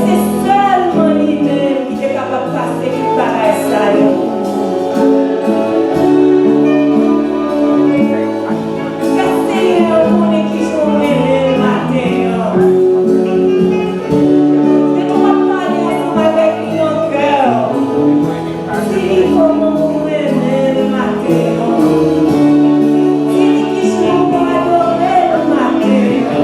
c'est seulement lui-même qui est capable de passer tout pareil ça. Seigneur, on est qui sont le matin. Et on va parler ensemble avec lui en cœur. C'est comment vous aimez le matin. C'est qui sont pour adorer le matin.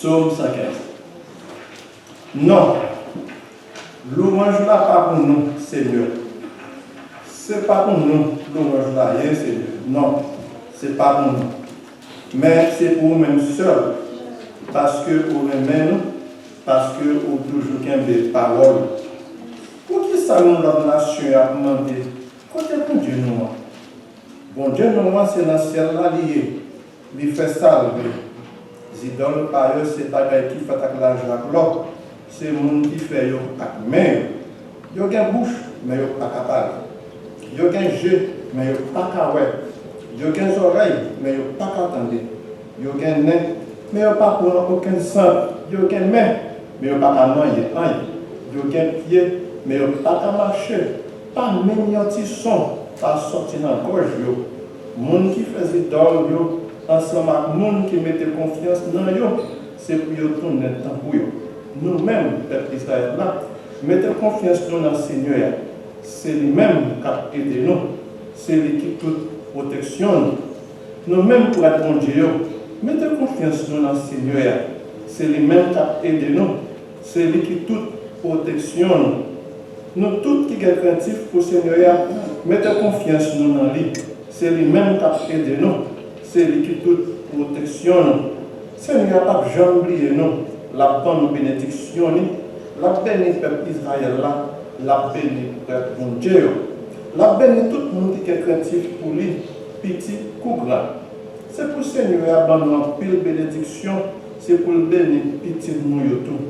Psaume 115. Non, louange là pas pour nous, Seigneur. C'est pas pour nous, louange là, Seigneur. Non, c'est pas pour nous. Mais c'est pour nous-mêmes seuls. Parce que vous aimez nous, parce que vous toujours qu'un des paroles. Pour qui ça nous la nation a demandé, côté pour Dieu nous? Bon Dieu, nous, c'est dans le ciel là, il fait salver. Les idoles, par eux, c'est bagaille qui fait avec l'argent avec l'autre. C'est le monde qui fait avec main. Ils ont une bouche, mais ils n'ont pas qu'à parler. Ils ont un jeu, mais ils n'ont pas qu'à voir. Ils ont des oreilles, mais ils n'ont pas qu'à entendre. Ils ont un nez, mais ils n'ont pas pour aucun sang. Ils ont une main, mais ils n'ont pas qu'à manger. Ils ont un pied, mais ils n'ont pas qu'à marcher. Pas même un petit son, pas sortir dans la gorge. Les gens qui font des idoles, ensemble avec les gens qui mettent confiance dans eux, c'est pour eux tourner le temps pour eux. Nous-mêmes, peuple Israël, mettez confiance dans le Seigneur. C'est lui-même qui a aidé nous. C'est lui qui toute protection. Nous-mêmes pour être bon Dieu, mettez confiance dans le Seigneur. C'est lui-même qui a aidé nous. C'est lui qui toute protection. Nous tous qui sommes craintifs pour le Seigneur, mettez confiance dans lui. C'est lui-même qui a aidé nous. C'est lui qui toute protection. Seigneur n'a pas jamais oublié nous. La bonne bénédiction, la béni peuple Israël, la béni peuple bon Dieu, la béni tout le monde qui est craintif pour lui, petit ou grand. C'est pour le Seigneur a donné une pile bénédiction, c'est pour le bénir petit nous tout.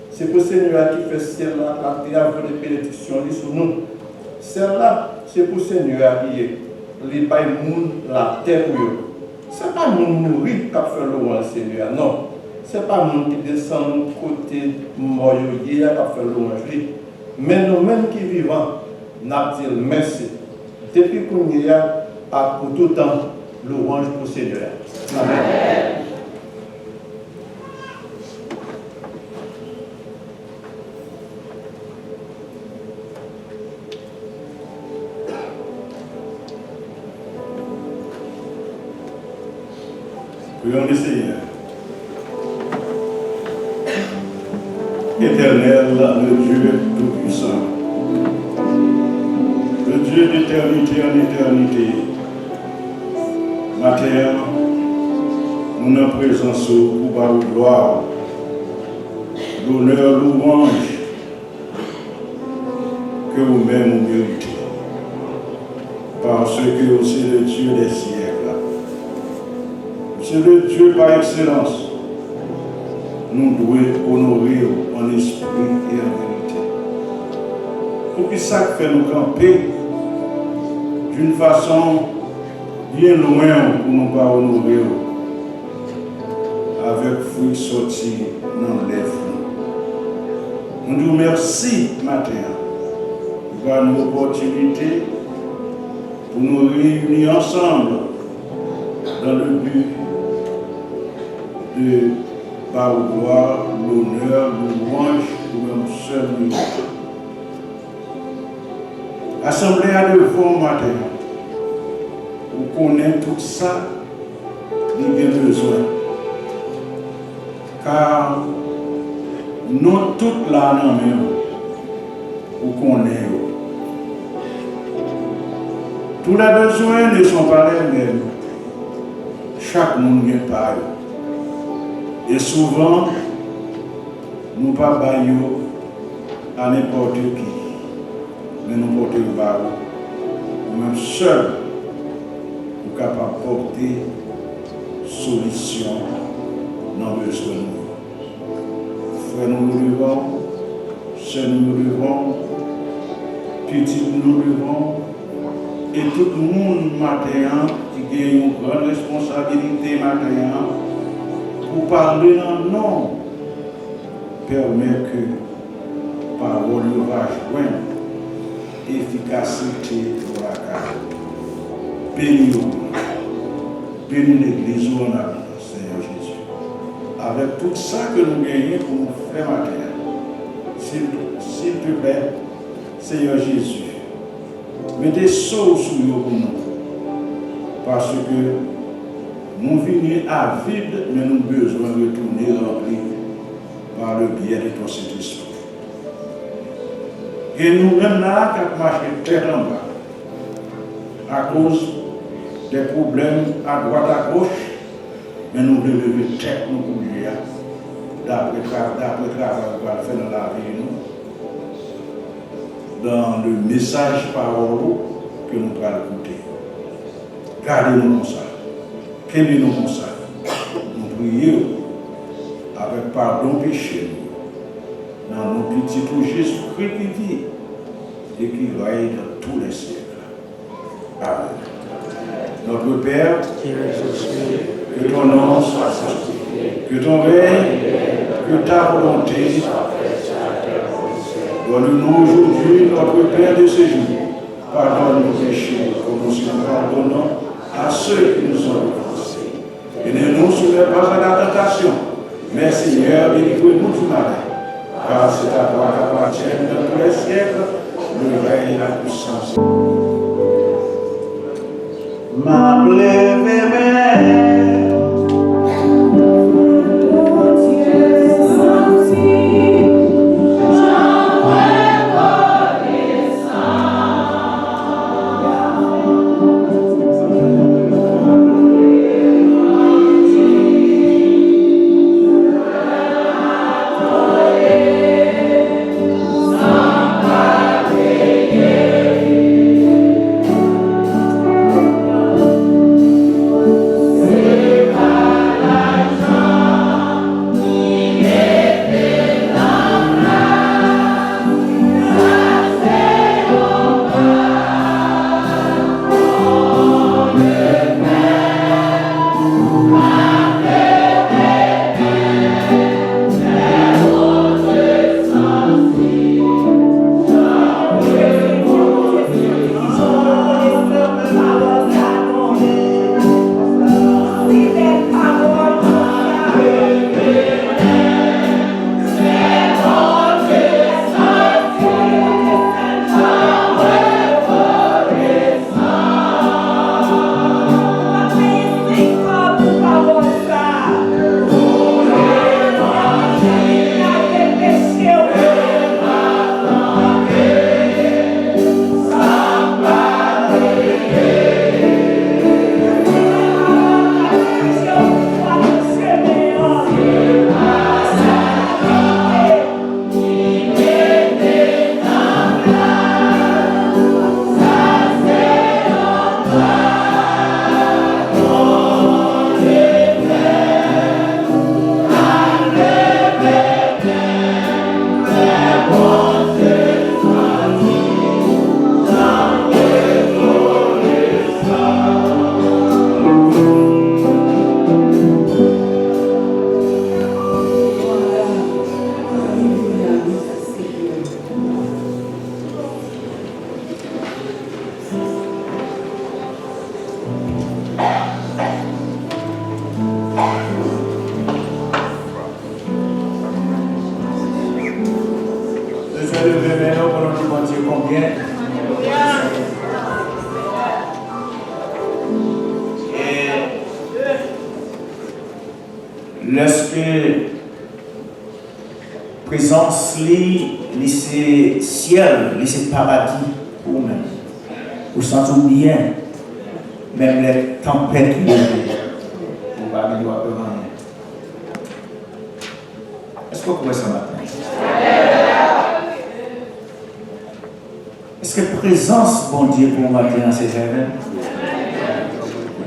C'est pour le Seigneur qui fait celle-là, la terre de bénédiction sur nous. Celle-là, c'est pour le Seigneur qui est les bails la terre. Ce n'est pas nous nourrir qui fait louange Seigneur, non. Ce n'est pas nous qui descendons côté mort qui fait louange. Mais nous-mêmes qui vivons, nous disons merci. Depuis qu'on y a, pour tout temps, louange pour le Seigneur. Amen. Prions le Seigneur. Éternel, le Dieu Tout-Puissant, le Dieu d'éternité en éternité, matin, nous en présence pour par gloire, l'honneur, louange que vous-même vous méritez, parce que vous êtes le Dieu des siècles. C'est le Dieu par excellence. Nous devons honorer en esprit et en vérité. Pour que ça fait nous camper d'une façon bien loin pour nous pas honorer avec fruits sortis dans les fruits. Nous disons merci matin pour une opportunité pour nous réunir ensemble dans le but de par gloire, l'honneur, louange pour même seul Dieu. Assemblée à devant matin, vous connaissez tout ça, nous avons besoin. Car nous toutes là, vous connaissez. Tous les besoins ne sont pas les mêmes. Chaque monde est pareil. Et souvent, nous ne pas baillons à n'importe qui, mais nous portons le barreau. Nous-mêmes seuls, nous sommes capables de porter solution dans le besoin. Frères, nous nous levons, sœurs, nous nous levons, petits, nous nous levons, et tout le monde matin qui a une grande responsabilité matin, pour parler dans nom, permet que parole va joindre efficacité pour la carrière. Bénis-nous, bénis l'Église où on a vu, Seigneur Jésus. Avec tout ça que nous gagnons pour nous faire matin, s'il te plaît, Seigneur Jésus, mettez sauce sur nous pour nous, parce que nous venons à vide, mais nous avons besoin de retourner remplis par le biais de ton Saint-Esprit. Et nous-mêmes là, qui avons marché terre en bas, à cause des problèmes à droite, à gauche, mais nous devons lever tête nous pour lui, d'après le travail qu'on va faire dans la vie, nous, dans le message parole que nous allons écouter. Gardez-nous comme ça. Aimez-nous comme ça. Nous prions avec pardon péché. Dans nos petits pour Jésus-Christ qui vit et qui règne dans tous les siècles. Amen. Notre Père, que ton nom soit sanctifié, que ton règne, que ta volonté soit faite sur la terre comme au ciel. Donne-nous aujourd'hui notre Père de ce jour. Pardonne nos péchés, comme nous pardonnons à ceux qui nous ont offensés. Et ne nous soumets pas à la tentation, mais Seigneur, délivre-nous du mal. Car c'est à toi qu'appartiennent dans tous les siècles le règne et la puissance. Ma lorsque présence c'est ciel, c'est paradis pour nous-mêmes. Vous sentez bien, même les tempêtes, vous ne pas avoir peur rien. Est-ce que vous pouvez ça matin? Est-ce que la présence, bon Dieu, pour matin dans ces événements?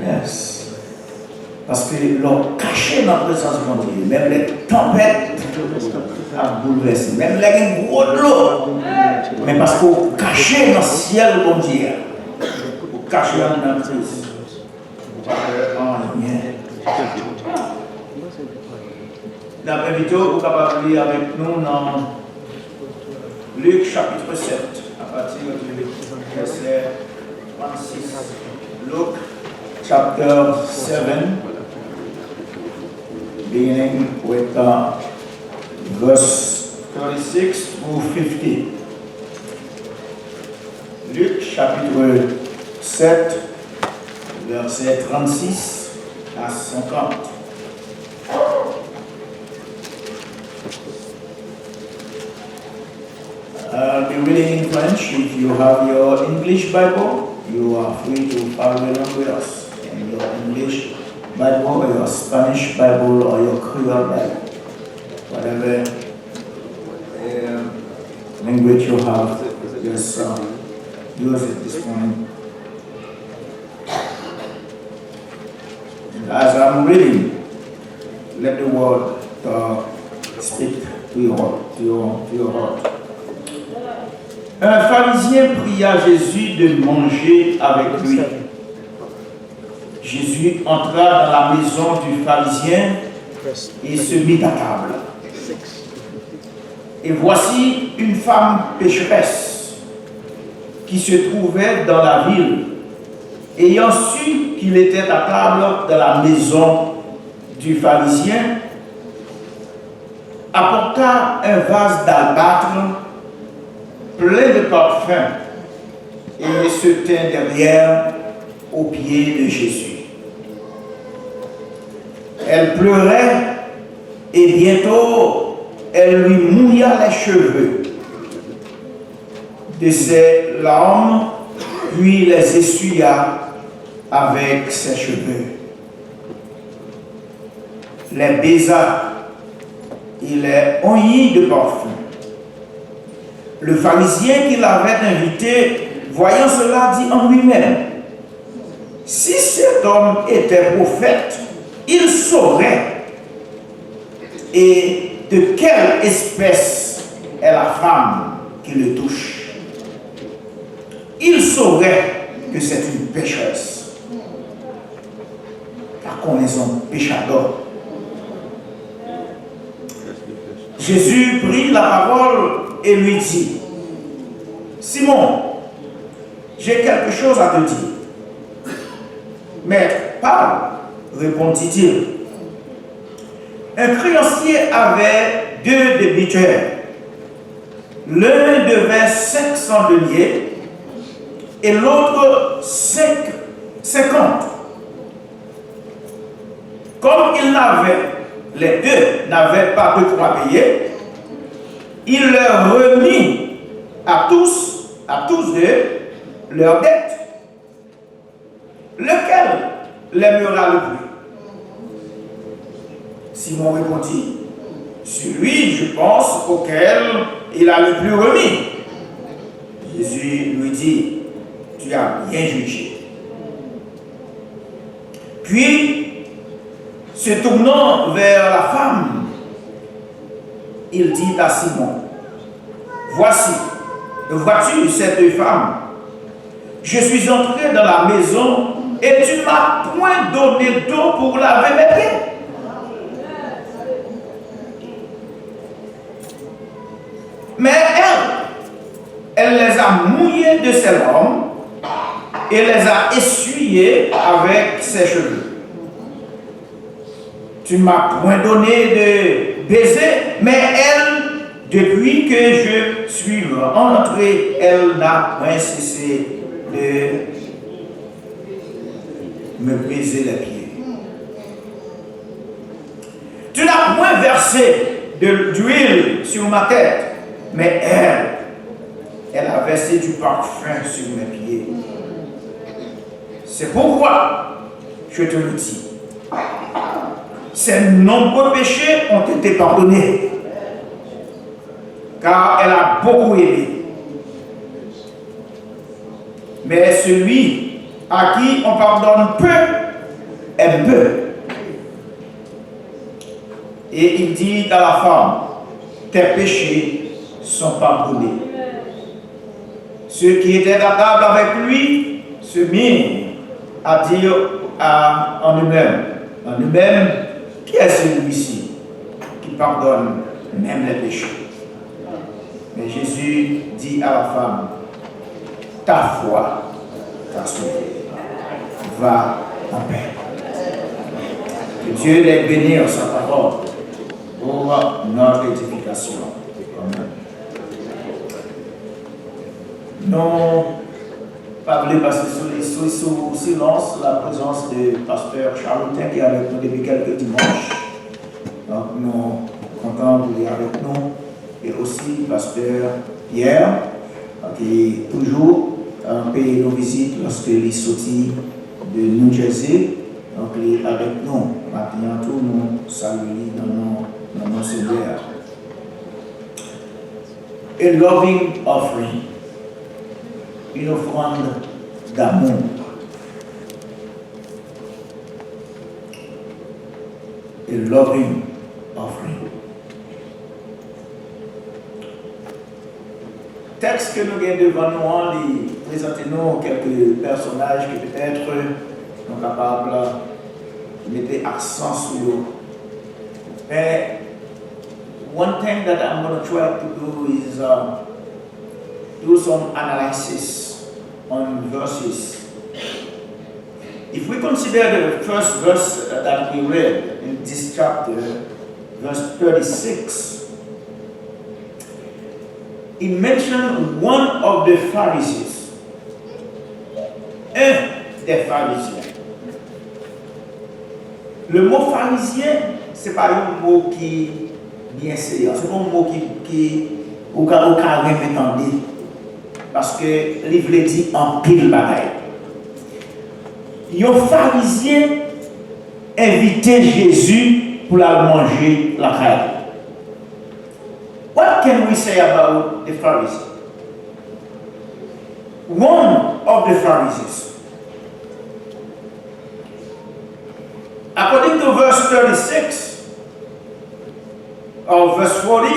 Yes. Parce que l'on caché dans la présence de mon Dieu, même les tempêtes à bouleverser, même les gros de l'eau, mais parce qu'on caché dans le ciel de mon Dieu, on caché dans la crise. L'après-midi, vous pouvez lire avec nous dans Luc chapitre 7, à partir du verset 36. Luc chapter 7. Beginning with verse 36 through 50. Luc chapitre 7, verset 36 à 50. I'll be reading in French. If you have your English Bible, you are free to follow along with us in your English Bible or your Spanish Bible or your Creole Bible, whatever language you have, just use it this morning. As I'm reading, let the word speak to your heart. Un pharisien pria Jésus de manger avec lui. Jésus entra dans la maison du pharisien et se mit à table. Et voici une femme pécheresse qui se trouvait dans la ville, ayant su qu'il était à table dans la maison du pharisien, apporta un vase d'albâtre plein de parfums et se tint derrière aux pieds de Jésus. Elle pleurait et bientôt elle lui mouilla les cheveux de ses larmes, puis les essuya avec ses cheveux. Les baisa et les oignit de parfum. Le pharisien qui l'avait invité, voyant cela, dit en lui-même: si cet homme était prophète, il saurait et de quelle espèce est la femme qui le touche. Il saurait que c'est une pécheresse. La connaissance péchador. Jésus prit la parole et lui dit: Simon, j'ai quelque chose à te dire. Mais parle, répondit-il. Un créancier avait 2 débiteurs. L'un devait 500 deniers et l'autre 50. Comme les deux n'avaient pas de quoi payer, il leur remit à tous deux leur dette. Lequel l'aimera le plus? Simon répondit: celui, je pense, auquel il a le plus remis. Jésus lui dit: tu as bien jugé. Puis, se tournant vers la femme, il dit à Simon: vois-tu cette femme? Je suis entré dans la maison et tu ne m'as point donné d'eau pour laver mes pieds. Mais elle les a mouillés de ses larmes et les a essuyés avec ses cheveux. Tu ne m'as point donné de baiser, mais elle, depuis que je suis entré, elle n'a point cessé de me baiser les pieds. Tu n'as point versé d'huile sur ma tête, mais elle a versé du parfum sur mes pieds. C'est pourquoi je te le dis. Ses nombreux péchés ont été pardonnés, car elle a beaucoup aimé. Mais celui à qui on pardonne peu, aime peu. Et il dit à la femme: tes péchés sont pardonnés. Ceux qui étaient à table avec lui se mirent à dire en eux-mêmes, qui est celui-ci qui pardonne même les péchés? Mais Jésus dit à la femme: ta foi t'a sauvé. Va en paix. Que Dieu les bénisse en sa parole pour notre édification. Amen. Non, pas voulu passer sous silence la présence du pasteur Charlotin qui est avec nous depuis quelques dimanches. Donc nous contents de lire avec nous. Et aussi pasteur Pierre qui toujours paye nos visites lorsque il est sorti de New Jersey. Donc il est avec nous. Maintenant tout nous saluons dans nos Seigneur. A loving offering. Une offrande d'amour. a loving offering. Texte que nous avons devant nous, il présente nous quelques personnages qui peut-être sont capables de mettre accent sur eux. Mais one thing that I'm going to try to do is do some analysis on verses. If we consider the first verse that we read in this chapter, verse 36, it mentioned one of the Pharisees. Un des pharisiens. Le mot pharisien, ce n'est pas un mot qui est bien sérieux. C'est pas un mot qui au cas m'entendez. Parce que le livre dit en pile bagaille. Un pharisien invitait Jésus pour la manger la caille. What can we say about the Pharisees? One of the Pharisees, according to verse 36 or verse 40,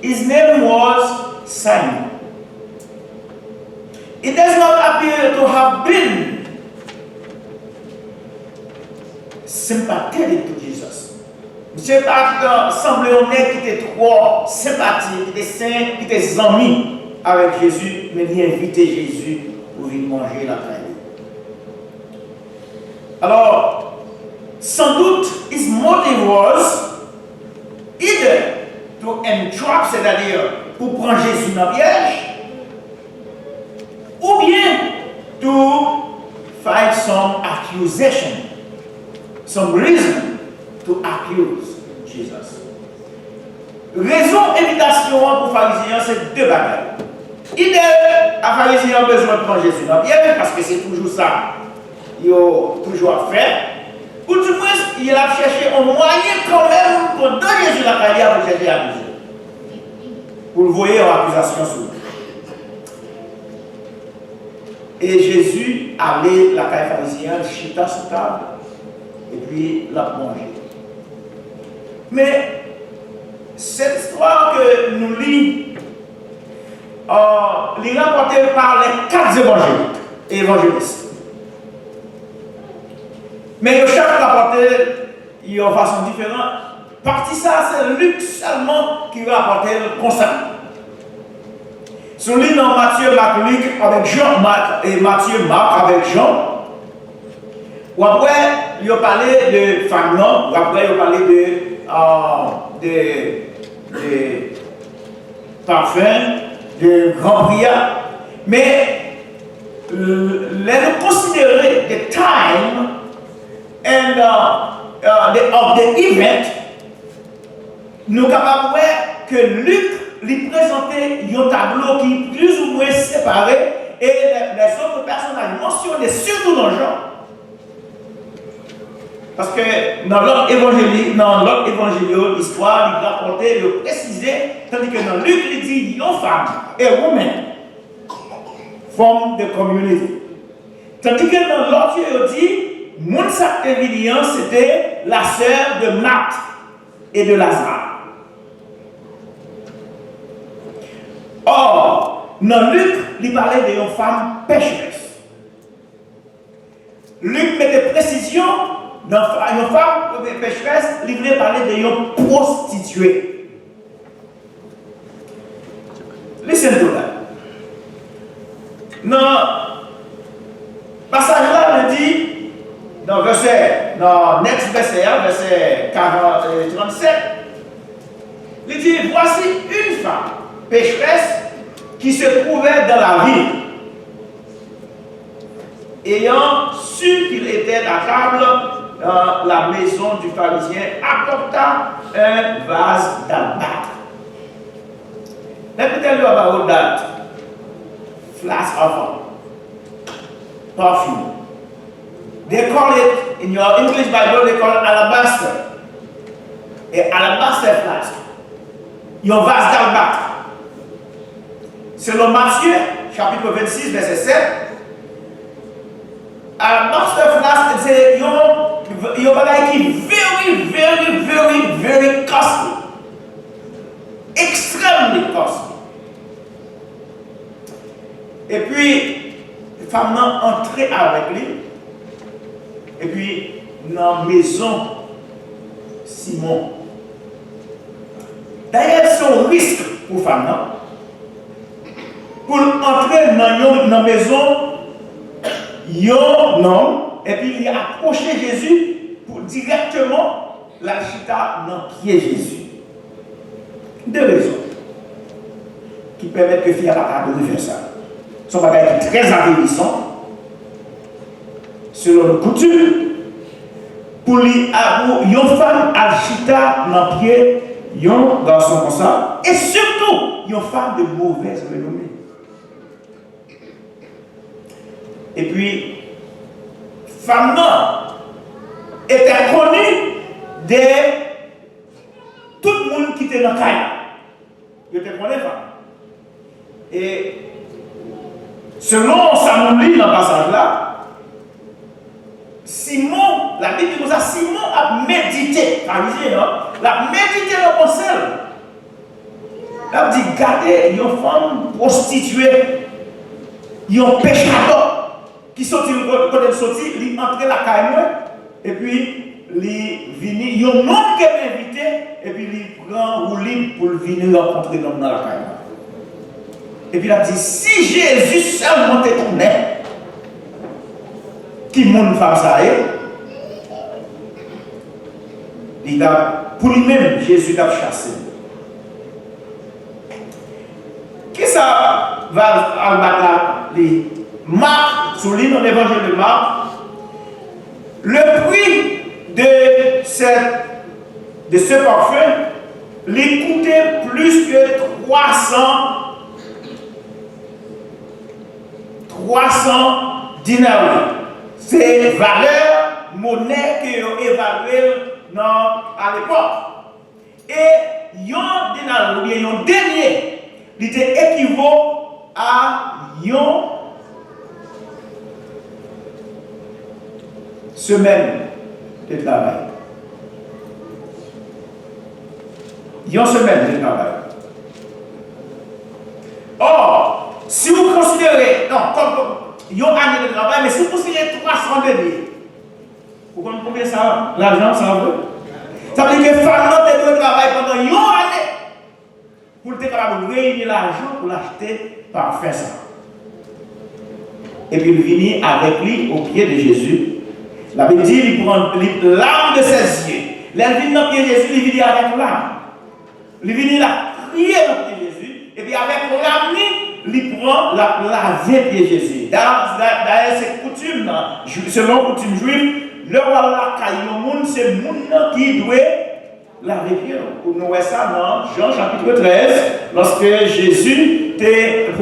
his name was Simon. It does not appear to have been sympathetic to Jesus. Monsieur Pacte semblait honnête, qui était trop sympathique, qui était saint, qui était ami avec Jésus, mais il invitait Jésus pour venir manger la caille. Alors, sans doute, his motive was either to entrap, c'est-à-dire pour prendre Jésus dans le piège, ou bien to find some accusation, some reason to accuse Jesus. Raison invitation pour pharisiens, c'est deux bagages. Idéal, à pharisiens besoin de prendre Jésus dans le piège, parce que c'est toujours ça, il a toujours à faire. Ou du moins, il a cherché un moyen quand même pour donner Jésus la carrière pour chercher à accuser. Pour le voir en accusation sur lui. Et Jésus allait la caille pharisienne, chita sur table, et puis la manger. Mais cette histoire que nous lisons, est rapportée par les 4 évangélistes. Mais chaque rapporté de façon différente. Partie ça, c'est Luc seulement qui va apporter le constat. Si on lit dans Matthieu, Marc, Luc avec Jean, Marc et Matthieu, Marc avec Jean. Ou après, il a parlé de Fagnon, ou après, il a parlé de parfums, de grand prière. Mais les considérer the time and of the event, nous sommes capables de voir que Luc lui présentait un tableau qui est plus ou moins séparé et les autres personnages mentionnés, surtout dans Jean. Parce que dans l'autre évangile, l'histoire, il rapportait, il précisait, tandis que dans Luc, il dit une femme, a woman from the community. Tandis que dans l'autre, il dit, mon sac évident, c'était la sœur de Marthe et de Lazare. Or, dans Luc, il parlait d'une femme pécheresse. Luc mettait précision dans une femme pécheresse, il voulait parler d'une prostituée. Listen to that. Dans le passage là, il dit, dans le next verset, verset 37, il dit, voici une femme pécheresse qui se trouvait dans la ville. Ayant su qu'il était à table dans la maison du pharisien, apporta un vase d'albâtre. Let me tell you about that flask of perfume. They call it, in your English Bible, they call it alabaster. An alabaster flask. Your vase d'albâtre. Selon Matthieu, chapitre 26, verset 7, alabaster flask, c'est un bagage qui est very, very, very, very costly. Extremely costly. Et puis, les femmes ont entré avec lui. Et puis, dans la maison, Simon. D'ailleurs, c'est un risque pour les femmes. Pour entrer dans la maison, un homme, et puis il a approché Jésus pour directement la chita dans le pied Jésus. Deux raisons qui permettent que Fia pas de faire ça. Son bagage est très avertissant, selon la coutume, pour une femme à chita dans le pied, un garçon comme ça, et surtout, une femme de mauvaise renommée. Et puis, femme était connue de tout le monde qui était dans le caille. Il était connu femme. Et selon Samuel dans le passage là, Simon, la Bible dit que Simon a médité, pharisien, l'a médité dans le conseil. Il a dit, regardez, une femme prostituée, une péchador, qui sortit quand elle sortit, il entrait la caille, et puis il vient, il y a un homme qui est invité, et puis il prend roulis pour venir rencontrer l'homme dans la caille. Et puis il a dit, si Jésus seulement te connaît, qui monde fait ça, il a, pour lui-même, Jésus l'a chassé. Qui ça va abattre les Marc, souligne dans l'évangile de Marc, le prix de ce parfum lui coûtait plus que 300 dinars. C'est valeur monnaie qui est évaluée à l'époque. Et un dinar, ou bien un denier, il était équivaut à un semaine de travail. Une semaine de travail. Or, si vous considérez, non, comme une année de travail, mais si vous considérez 300 deniers, vous comprenez combien ça, l'argent, ça veut? Ça veut dire que Fernand a de travail pendant une année pour être capable de réunir l'argent pour l'acheter par faire ça. Et puis il vient avec lui au pied de Jésus. La Bible dit qu'il prend l'âme de ses yeux. Il vient dans le pied de Jésus, il vient avec l'âme. Il vient là, crier dans le pied de Jésus. Et puis avec l'âme, il prend la laver pied de Jésus. D'ailleurs, c'est coutume, selon la coutume juive, le roi la caille, c'est le monde qui doit laver pied. Nous voyons ça dans Jean chapitre 13, lorsque Jésus des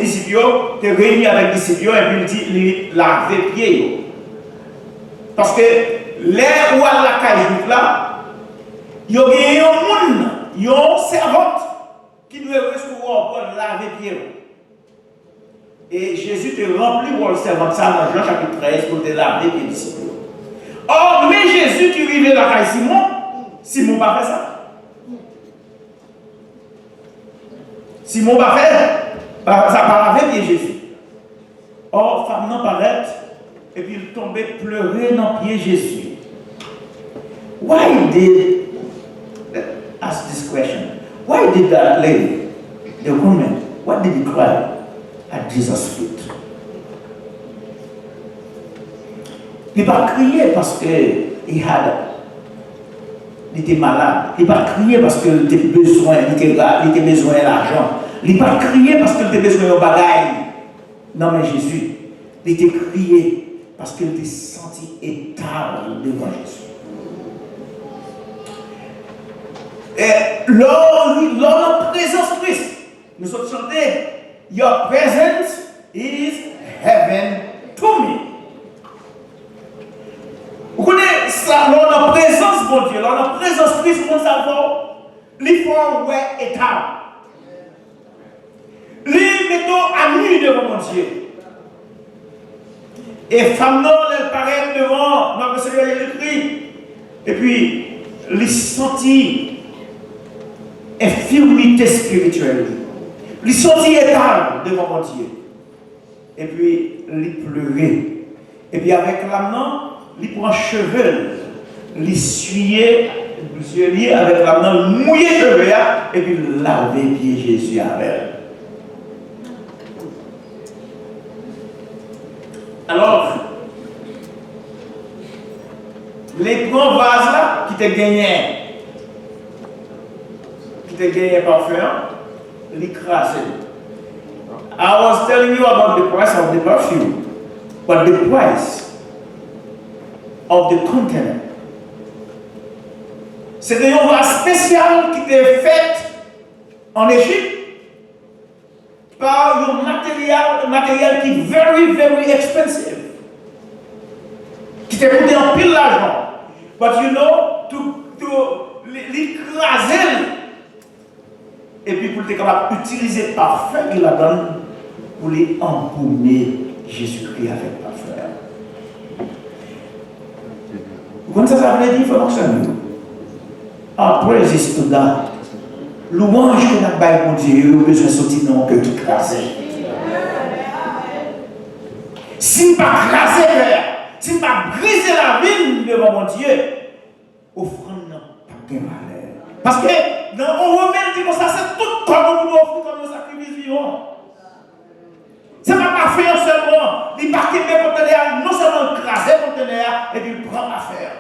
disciples, était réuni avec les disciples, et puis il dit laver pied. Parce que les rois de la caille là, il y a un monde, il y a une servante qui doit recevoir pour laver pied. Et Jésus te remplit pour le servante ça dans Jean chapitre 13 pour te laver les disciples. Or, mais Jésus qui arrive à la caille Simon n'a pas fait ça. Simon n'a pas fait ça par laver Jésus. Or, femme non paraît. Et puis il tombait pleurer dans le pied de Jésus. Why did, ask this question, why did that lady, the woman, why did he cry at Jesus' feet? Il n'a pas crié parce qu'il était malade. Il n'a pas crié parce qu'il avait besoin d'argent. Il n'a pas crié parce qu'il avait besoin de bagaille. Non mais Jésus, il était crié parce qu'il était senti étable devant Jésus. Et lors de la présence de Christ, nous sommes chantés, Your presence is heaven to me. Vous connaissez ça, lors de la présence de Dieu, lors de la présence de Christ, nous savons, les fois où est étable. Les mettons à nu devant mon Dieu. Et femme non, elle paraît devant notre Seigneur Jésus-Christ Et puis, il sentit infirmité spirituelle. Il sentit étal devant mon Dieu. Et puis, il pleurait. Et puis, avec la main, il prend cheveux. Il essuyait avec la main, mouillé cheveux, et puis il lavait pied Jésus avec. Alors, les grands vases là, qui te gagné parfum, l'écraser. I was telling you about the price of the perfume, but the price of the container. C'était un vase spécial qui était fait en Égypte par un matériel qui est very, very expensive. Qui t'a coûté en pile l'argent. But you know, to l'écraser. Et puis pour être capable d'utiliser parfum, il la donne pour les embaumer Jésus-Christ avec parfum. Vous connaissez ça veut dire, frère Samuel? Ah, praise to God. Louange que nous avons pour Dieu, nous avons besoin de sortir dans le cœur tout crasé. Si nous ne pas craser, si nous ne pas briser la vie devant mon Dieu, offrande n'a pas de malheur. Parce que dans on remet dit comme ça, c'est tout comme nous offrons comme un sacrifice vivant. Ce n'est pas faire seulement, il ne pas quitter le conteneur, non seulement craser le conteneur, et puis prendre affaire.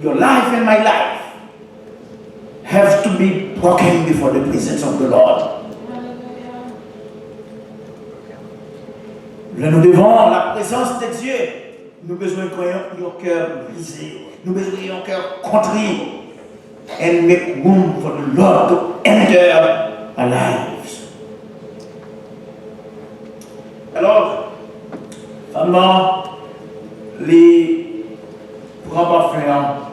Your life and my life have to be broken before the presence of the Lord. Là, nous devons la présence de Dieu. Nous avons besoin d'un cœur brisé. Nous avons besoin d'un cœur contrit. And make room for the Lord to enter our lives. Alors, vraiment, les grands parfums,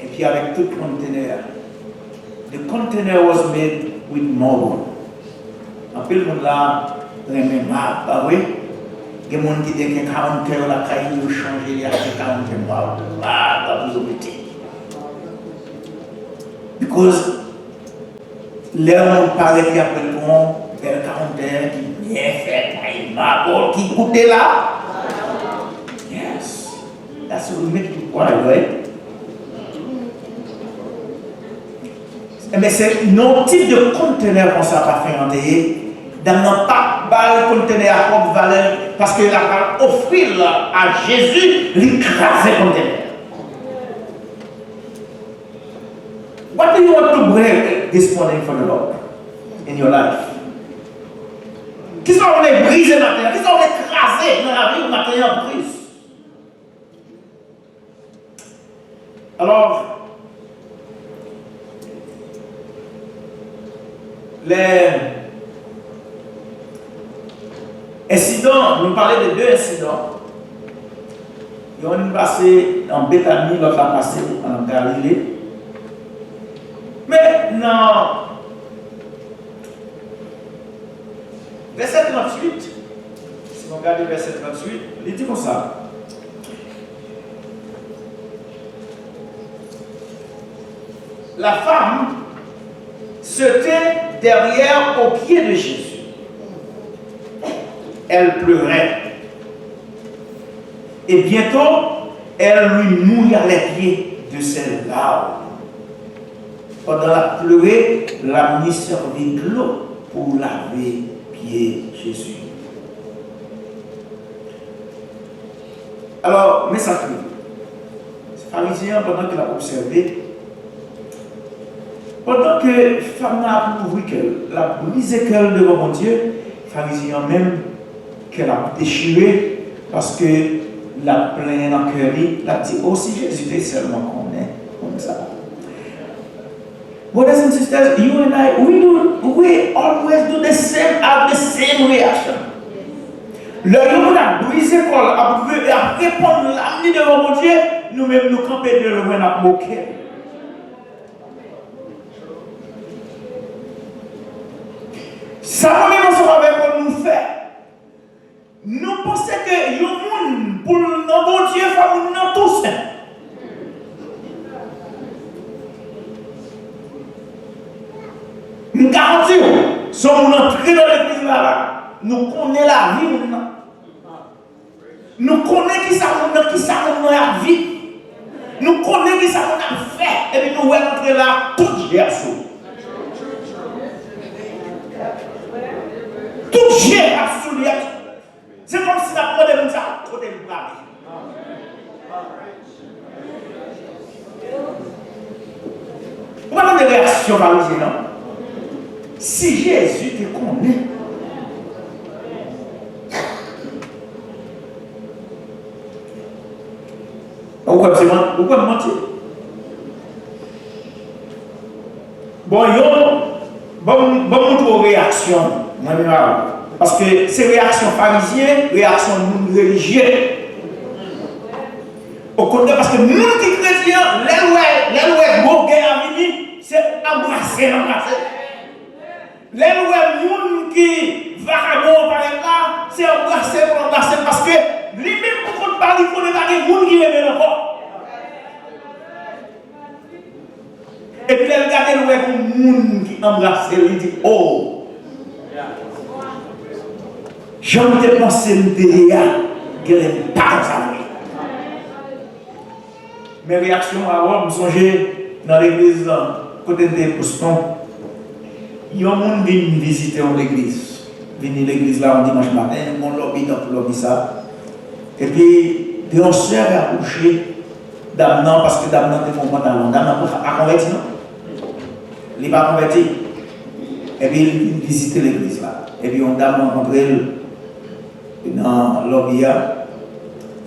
et puis avec tout conteneur. The container was made with marble. En plus, le monde là, remet marbre, pas vrai? Il y a des gens qui disent que 40 heures, la caille, ils ont changé, il y a 40 heures marbre. Ah, pas vous oublier. Because, l'heure on parlait qu'il y a après le pont, vers 40 heures, qui bien fait, caille marbre, qui coûtait là. Yes, that's what we make it required, right? Mais c'est un type de conteneur qu'on s'est pas fait enterrer. Dans nos pas de conteneur à propre valeur, parce qu'il a offert à Jésus l'écraser conteneur. What do you want to bring this morning for the Lord in your life? Qu'est-ce qu'on va briser maintenant? Qu'est-ce qu'on va écraser dans la vie matérielle brise? Alors, les incidents, nous parlons de deux incidents. Il y en a une passé en Béthanie, l'autre a passé en Galilée. Mais non, verset 38, si on regarde le verset 38, il dit comme ça. La femme se tint derrière au pied de Jésus. Elle pleurait. Et bientôt, elle lui mouilla les pieds de ses larmes. Pendant la pleurée, la mis servit de l'eau pour laver pieds Jésus. Alors, mais ça crie. Ce pharisien, pendant qu'il a observé, pendant que la femme a ouvert qu'elle a brisé qu'elle devant mon Dieu, le pharisien même qu'elle a déchiré parce que la plainte dans le cœur, il a dit, oh si Jésus était seulement qu'on est comme ça. Brothers and sisters, you and I, we always do the same, have the same reaction. Le monde a brisé col, a répondre l'âme devant mon Dieu, nous-mêmes nous camper de loin à moquer. Ça même ensemble avec ce que nous faisons. Nous pensons que le monde, pour notre bon Dieu, il faut nous Si on entre dans l'église là, nous connaissons la vie. Nous connaissons qui ça nous a vie. Nous connaissons qui ça nous a fait. Et puis nous entrer là tout gerso. Tout gerso. C'est comme si la première de nous a côté de la vie. Vous avez des réactions parisiennes, non? Si Jésus te connaît, pourquoi mentir? Bon, montre réaction, parce que ces réactions parisiennes, réactions religieuses. Au contraire, parce que nous qui chrétiens, les beaux guerres à venir, c'est embrasser. Les gens qui vagabond par là, c'est embrasser, parce que lui-même, pour qu'on parle, il faut pas des gens qui aiment encore. Et puis, il regarde le gens qui embrasse, il dit, oh, j'en ai pensé que je n'ai pas comme ça. Mes réactions à me songer dans l'église, côté de Boston. Il y a des gens qui viennent visiter l'église. Ils viennent à l'église là un dimanche matin, ils lobby dans le lobby ça. Et puis, il y a une soeur qui a couché d'Amnan parce que d'Amnan est mon pantalon. D'Amnan a converti, non? Il n'est pas converti. Et puis, il vient visiter l'église là. Et puis, on a rencontré dans le lobby là.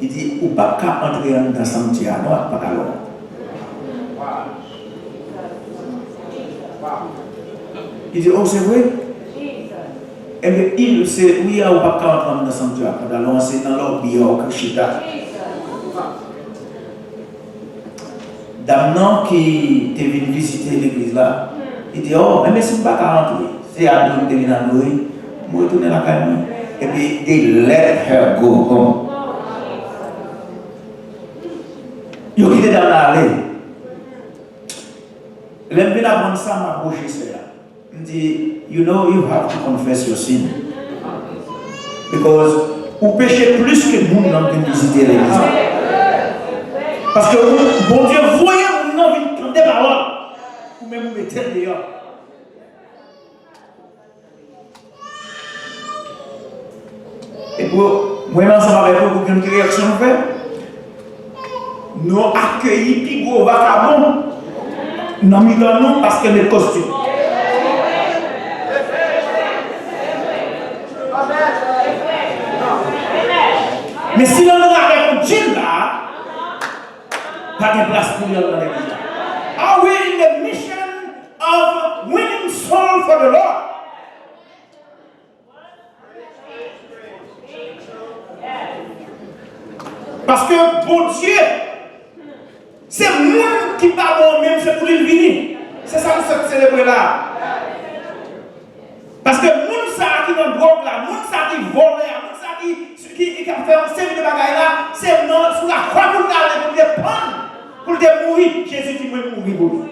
Il dit, ou pas qu'à entrer dans le sanctuaire, non, pas qu'à l'homme. Il dit, oh, c'est vrai? Eh bien, il sait, oui, ou pas qu'à entrer dans le sanctuaire, alors c'est dans leur bio, Chita. Damnan qui est venu visiter l'église là, il dit, oh, mais c'est pas qu'à entrer. C'est à nous de venir à nous, moi, retourner la caille. Et puis, they let her go home. Il a quitté dans l'allée. L'aime bien apprendre ça, m'approcher cela. Il dit, you know, you have to confess your sin. Because vous péchez plus que nous qui visiter l'église. Parce que, bon Dieu, voyez, vous n'avez pas de paroles. Vous même vous mettez dehors. Et pour moi, ça va répondre pour qu'une réaction fait. Nous accueillons plus gros vagabonds dans Milano parce que les costumes. Mais si l'on a avec un jean là, pas de place pour nous dans l'église. Are we in the mission of winning soul for the Lord? Parce que bon Dieu, c'est moi qui parle même, c'est pour lui venir. C'est ça que nous sommes célébrés là. Parce que nous ça qui dans drogue là, nous ça qui vole là, nous ça qui fait un série de bagailles là, c'est sous la croix pour les prendre, pour les mourir. Jésus qui veut mourir pour nous.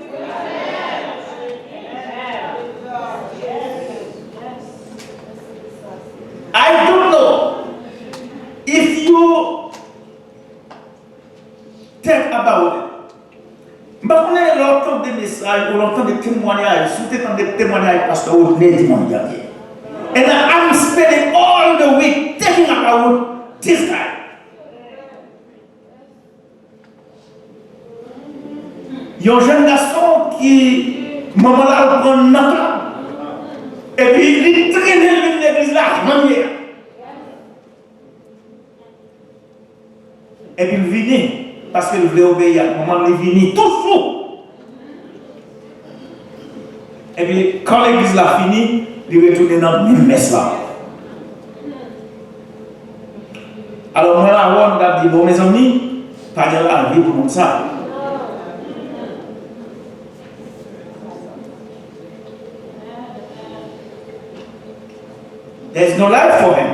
I don't know if you think about it. Je connais l'entendre des messages ou l'entendre des témoignages, surtout des témoignages parce que vous venez dimanche dernier. And I'm spending all the week thinking about this guy. Il y a un jeune garçon qui, maman là, prend notre et puis il traîne l'église là, manière. Et puis il vient. Parce qu'il voulait obéir à un moment, il vient tout fou. Et puis, quand l'église l'a fini, il retourne dans le même messe là. Alors, moi, là, on a dit, bon, mes amis, pas de la vie pour ça. There's no life for him.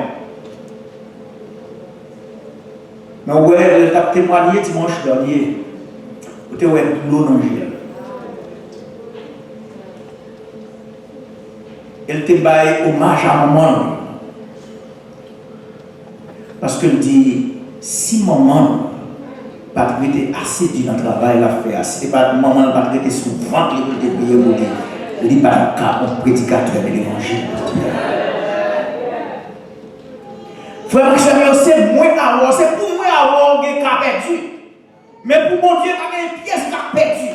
Mais on a témoigné dimanche dernier. Vous avez vu l'eau dans le gel. elle te baille hommage à maman. Parce qu'elle dit, si maman pas été assidu dans le travail, elle a fait, si pas maman pas été sous ventre, elle était payée pour il n'est pas un prédicateur de l'évangile. Frère Samuel, c'est moi avoir, c'est pour moi avoir un cas perdu. Mais pour mon Dieu, il y a une pièce qui a perdu.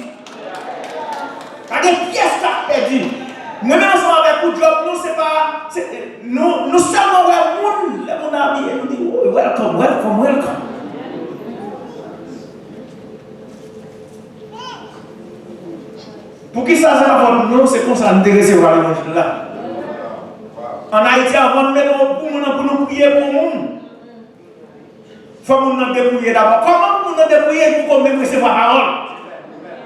Il y a une pièce qui a perdu. Moi-même, ensemble avec vous, job, nous, c'est pas. Nous seulement, les mon ami, nous dit, oh, welcome, welcome, welcome. Pour qui ça, c'est la votre nom, c'est comme ça, nous devons recevoir l'évangile là. En Haïti, avant de mettre pour nous prier pour nous, il faut que nous débrouiller d'abord. Comment nous débrouiller pour qu'on recevoir la parole?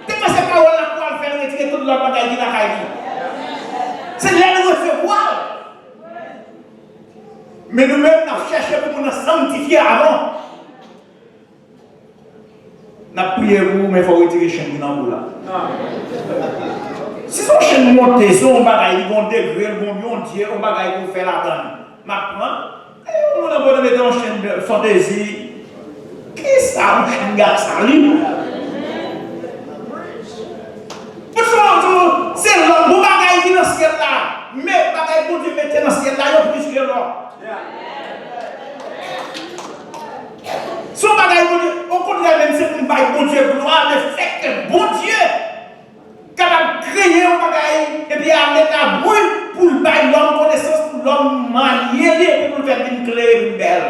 C'est que cette parole-là pour faire retirer toute l'autre bagaille qui n'a pas été. C'est là nous recevoir. Mais nous-mêmes, nous cherchons pour nous sanctifier avant. Nous prions pour vous, mais il faut retirer le chien dans vous là. Si son chien monte, son bagaille, ils vont degré, ils vont Dieu, on bagaille pour faire la donne. Maintenant, on a mettre un chien de fantaisie. Qu'est-ce que ça, un chien de garçon? C'est l'homme, vous bagaille qui dans ce ciel là. Mais bagaille pour Dieu mettre dans ce ciel là, il y a plus que l'homme. Son bagaille pour Dieu, on connaît même c'est pour bailler bon Dieu gloire, mais c'est que bon Dieu capable de créer un bagaille et puis amener la brûle pour le bailler l'homme connaissance, pour l'homme manier, pour le faire une clé, une belle.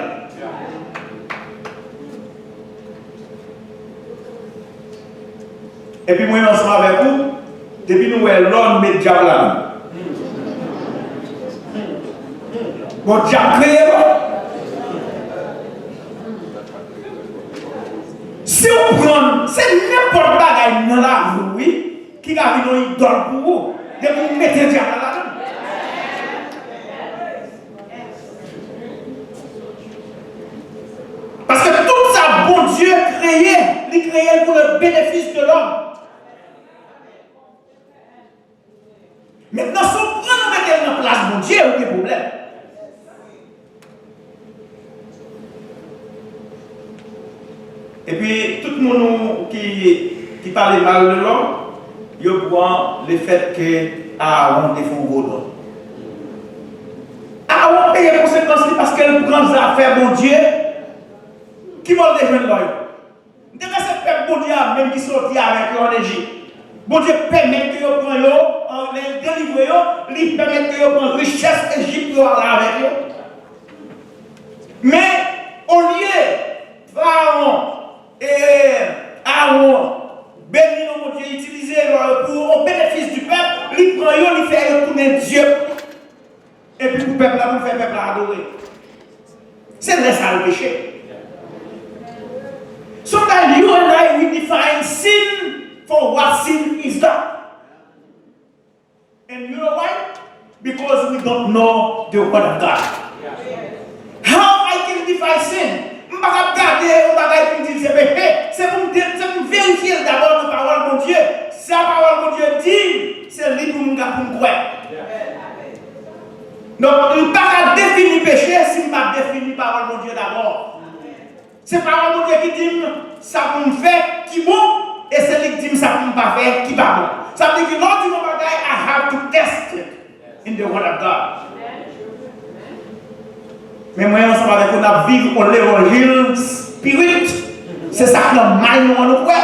Et puis moi, ensemble avec vous, depuis nous, l'homme met diable là. Bon, diable créé, si on prend, c'est n'importe bagaille dans la vie qui a une idole pour vous, de vous mettre diable là-dedans. Parce que tout ça, bon Dieu créé, il créé pour le bénéfice de l'homme. Maintenant, si on prend nous mettre en place, mon Dieu, il y a aucun problème. Et puis, tout le monde qui parle mal de l'homme, il voit le fait que Aaron défend gros d'homme. Aaron paye les conséquences parce qu'elle prend des affaires, mon Dieu, qui vont défendre l'homme. Devant cette peuple, bon Dieu, même qui sortit avec eux en Égypte. Bon Dieu permet que vous preniez, les délivrer, il permet que vous preniez richesse Égypte avec eux. Mais au lieu, Aaron, béni mon Dieu, utilisé pour au bénéfice du peuple, il prend, il fait retourner Dieu. Et puis pour le peuple, pour faire le peuple adorer. C'est là ça le péché. So that you and I, we define sin for what sin is done. And you know why? Because we don't know the word of God. How I can define sin? Je ne vais pas regarder, c'est pour vérifier d'abord la parole de Dieu. Si la parole de Dieu dit, c'est lui pour nous croire. Donc, je ne vais pas définir péché si je ne vais pas définir la parole de Dieu d'abord. C'est la parole de Dieu qui dit, ça pour me faire qui bon, et c'est lui qui dit, ça pour me pas faire qui pas bon. Ça veut dire que l'autre du moment, I have to test it in the word of God. Mais moi, ensemble avec nous, on vivre l'évangile spirit. C'est ça que nous maillons nous quoi.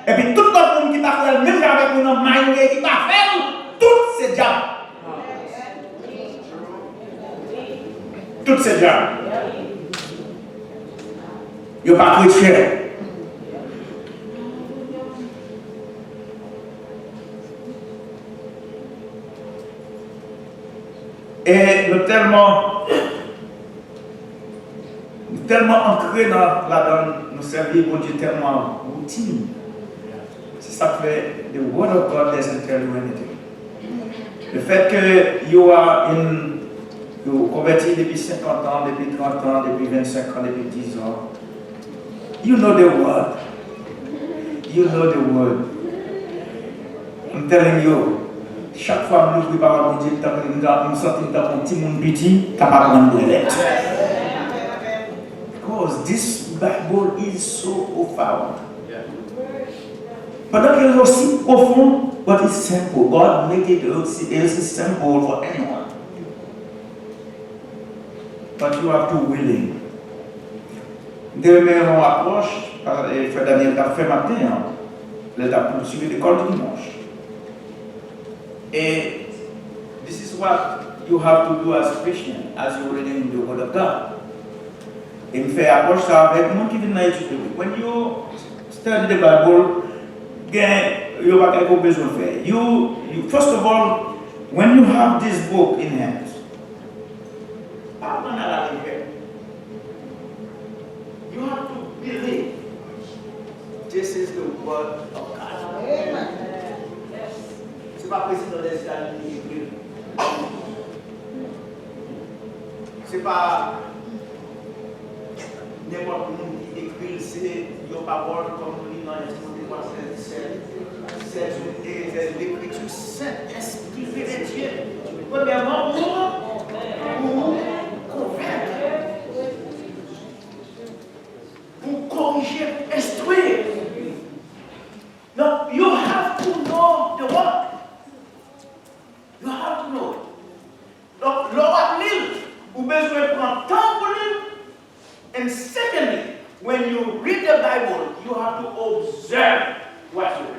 Et puis tout le monde qui va faire, même avec nous, nous maillons qui va faire, toutes ces diables. Toutes ces diables. Ils ne sont pas chrétiens. Et nous tellement ancré dans la donne, nous servir bon Dieu tellement routine. C'est ça que fait the word of God doesn't tell you anything. Le fait que vous converti depuis 50 ans, depuis 30 ans, depuis 25 ans, depuis 10 ans, you know the word. You know the word. I'm telling you, chaque fois que nous parlons de Dieu, nous sentons dans un petit monde petit, capable de l'être. Because this Bible is so profound. Pendant qu'il est aussi profond, but it's simple. God make it also simple for anyone. But you have to willing. Demain, on approche, et Frère Daniel a fait matin, il a poursuivi l'école du dimanche. Et this is what you have to do as a Christian, as you're reading the Word of God. Et me fait approche ça avec nous qui viennent étudier. When you study the Bible, you have a besoin de faire. You first of all, when you have this book in hand, you have to believe this is the Word of God. Amen. C'est pas président des États-Unis qui écrit. C'est pas n'importe qui écrit, c'est your parole comme nous lisons dans l'Exposé. C'est l'écriture sainte, inspirée de Dieu. Premièrement, pour convaincre, pour corriger, instruire. No, you have to know the word. You have to know it. Donc, l'orat lire, vous avez besoin de prendre temps pour lire. And secondly, when you read the Bible, you have to observe what you read.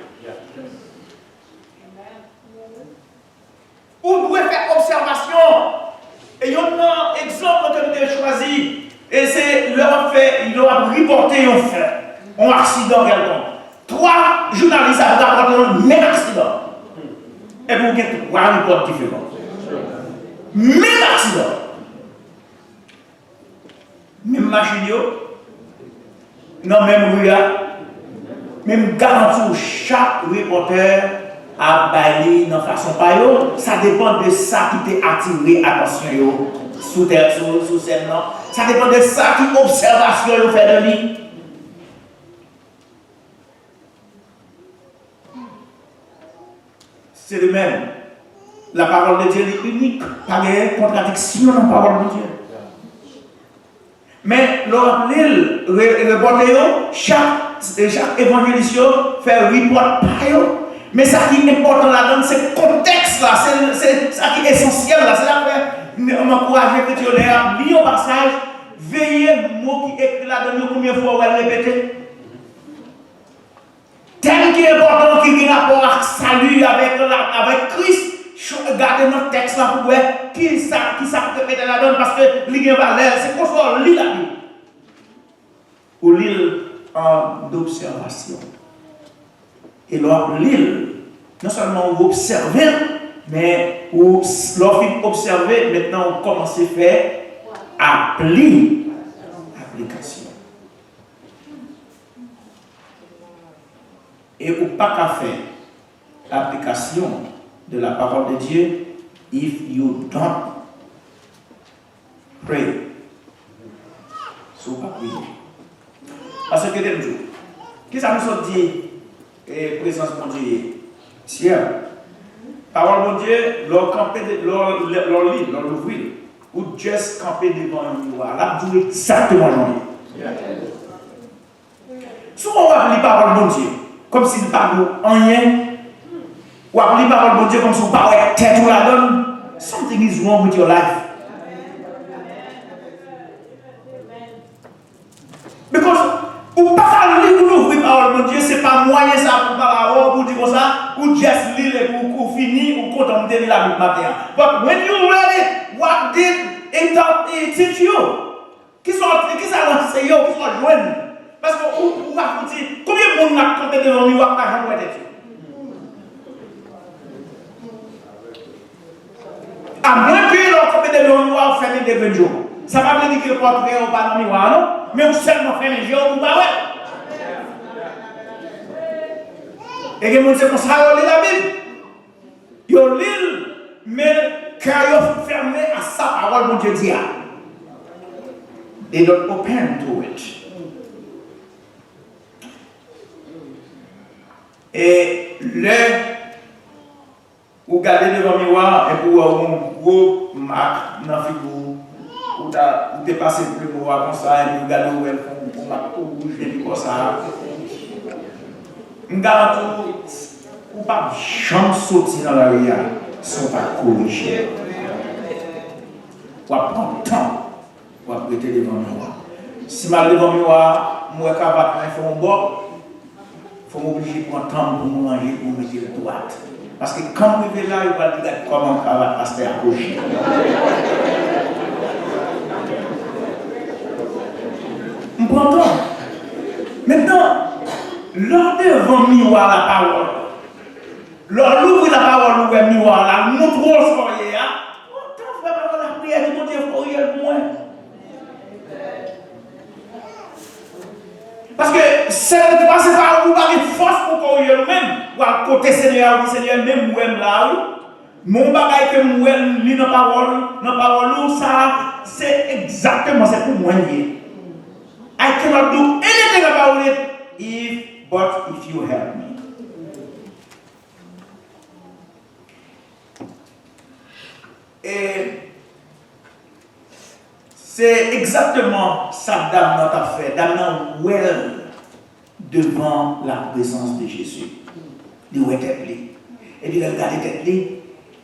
Vous devez faire observation. Et il y a un exemple que nous avons choisi. Et c'est leur fait, ils leur reporté un accident quelconque. 3 journalistes ont rapporté le même accident. Et vous avez 3 reports différents. Même accident. Même machine, non, même rue, même garantie, chaque reporter a baillé dans façon pas yo. Ça dépend de ça qui t'a attiré attention yo sous scène. Ça dépend de ça qui observation yo fait de lui. C'est le même. La parole de Dieu est unique. Pas de contradiction dans la parole de Dieu. Mais le chaque évangéliste fait report par eux. Mais ça qui est important là-dedans, c'est le contexte là, c'est ça qui est essentiel là. C'est là que je m'encourage les chrétiens, lisez au passage, veillez le mot qui est écrit là-dedans, combien de fois on va le répéter. Tel qui est important, qui a rapport à salut avec Christ. Gardez notre texte là pour voir qui ça répète là-dedans parce que l'île va l'air, c'est pour ça qu'on lit la Bible. Ou l'île d'observation. Et l'île, non seulement vous observez, mais vous observez, maintenant on commence à faire application. Et ou pas qu'à faire l'application de la parole de Dieu, if you don't pray. So pas prier. Parce que de nous, qu'est-ce que nous sommes dit, présence de Dieu, ciel, parole de Dieu, leur camper, leur livre, leur ouvrir, ou juste camper devant un miroir, là, vous exactement journée. Souvent on va lire parole de Dieu, comme si nous ne parlions rien. Ou appeler la parole de Dieu comme si vous parlez tête ou la donne. Something is wrong with your life. Because, ou pas lire ou ouvrir la parole de Dieu, ce n'est pas moyen ça pour parler pour dire ça, ou just lire pour finir, ou contenter la Bible matin. But when you read it, what did it teach you? Qui sont enseignés, qui sont jeunes? Parce que vous va vous dire, combien de monde a compté devant le miroir par exemple tête? À moins que l'on compte de l'on fait des 20 jours. Ça ne veut pas dire que le portrait n'est pas dans le miroir, non? Mais on seulement fait les jours pour pas ouais. Et que vous savez comme ça, on lit la Bible. Vous lit, mais quand vous fermez à sa parole, mon Dieu dit. They don't open to it. Et le Ou garder devant le miroir et pour avoir un gros marque dans la figure. Ou t'es passé plus pour voir comme ça et puis vous regardez où elle font un marque rouge et puis comme ça. Je garantis ou pas jamais sortir dans la rue sans pas corriger. Ou prendre temps pour prêter devant le miroir. Si je suis devant le miroir, je suis capable de faire un bord. Il faut m'obliger de prendre temps pour me manger, pour me mettre le droite. Parce que quand je vais là, il va dire comment on va passer à gauche. Je prends temps. Maintenant, lors devant le miroir, la parole, lors l'ouvrir la parole, l'ouvrir le miroir, là, nous trop soyez, autant faire la prière du bon Dieu pour y moins. Parce que c'est pas vous avez force pour courir nous-mêmes. Ou à côté Seigneur, oui Seigneur, même moi là, mon bagage que moi lis dans la parole, ça, c'est exactement, c'est pour moi lié. I cannot do anything about it if you help me. Et c'est exactement ça dame notre affaire. Dame well devant la présence de Jésus. Il est tête. Et puis il regarde tête.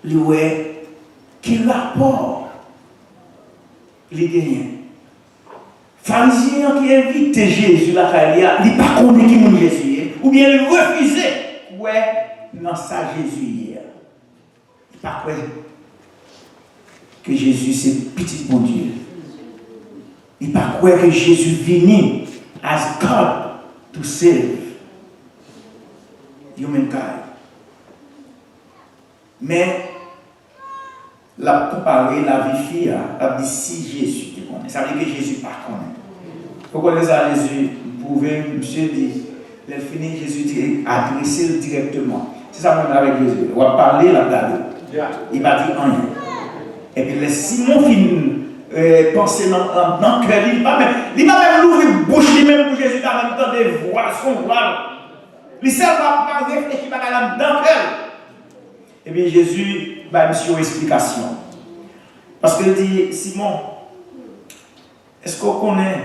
Il est quel rapport il gagne. Pharisien qui invite Jésus la carrière, il n'a pas connu qui est Jésus. Ou bien il refuse. Ouais, dans sa Jésus hier. Il n'a pas cru que Jésus c'est petit bon Dieu. Il n'a pas cru que Jésus venu as God to save humankind. Mais la comparer la vie fille, a dit si Jésus te connaît. Ça veut dire que Jésus pas connaît. Pourquoi les a Jésus pouvait, monsieur dit, il fini Jésus adressé directement. C'est ça qu'on a avec Jésus. On va parler la garde. Il m'a dit rien. Et puis les Simon finit penser dans le cœur, il va même l'ouvrir bouche lui-même pour Jésus en même temps de voir son voile. Il ne va pas réfléchir dans le cœur. Et bien Jésus va me sur explication. Parce qu'il dit, Simon, est-ce qu'on connaît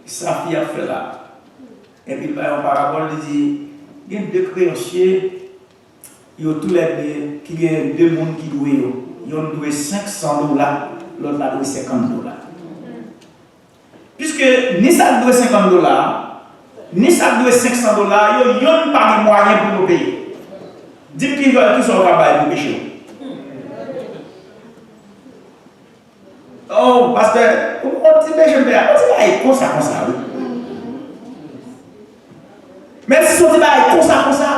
sa fille a fait là? Et puis en parabole, il dit, il y a deux créanciers, il y a tous les deux, qui ont deux mondes qui doivent. Ils ont doué $500, l'autre a doué $50. Puisque ni ça doué $50, ni ça doué $500, ils n'ont pas de moyens pour nous payer. Dites qu'ils sont capables de pécher. Oh, pasteur, on dit péché, on dit comme ça, oui. Même si on dit comme ça,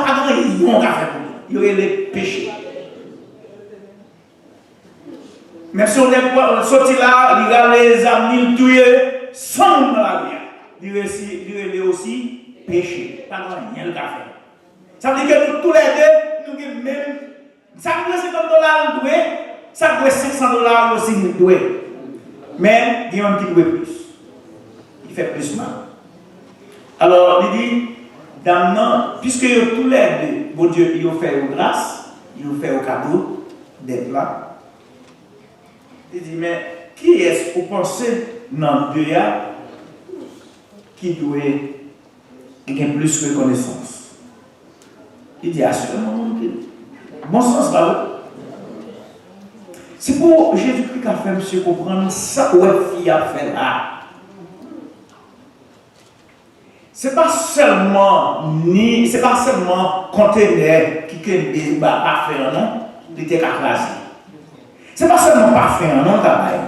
après, ils vont faire pour nous. Il y aurait les péchés. Même si on est sorti là, il y a les amis, il tué, sans dans la vie. Il y a aussi péché. Pas rien de faire. Ça veut dire que nous, tous les deux, nous avons même. Ça doit $50 doué, ça doit $500 aussi nous doué. Mais il y a un qui doit plus. Il fait plus mal. Alors, il dit, puisque tous les deux, bon Dieu, il a fait aux grâces, il a fait au cadeau d'être là. Il dit, mais qui est-ce que vous pensez dans le Dieu qui doit avoir plus de reconnaissance? Il dit, assurément, bon sens là. C'est pour Jésus-Christ qui a fait, monsieur, comprendre ça que la fille a fait là. C'est pas seulement conteneur qui est parfait, non? Il était classé. C'est pas seulement parfait, non, travail.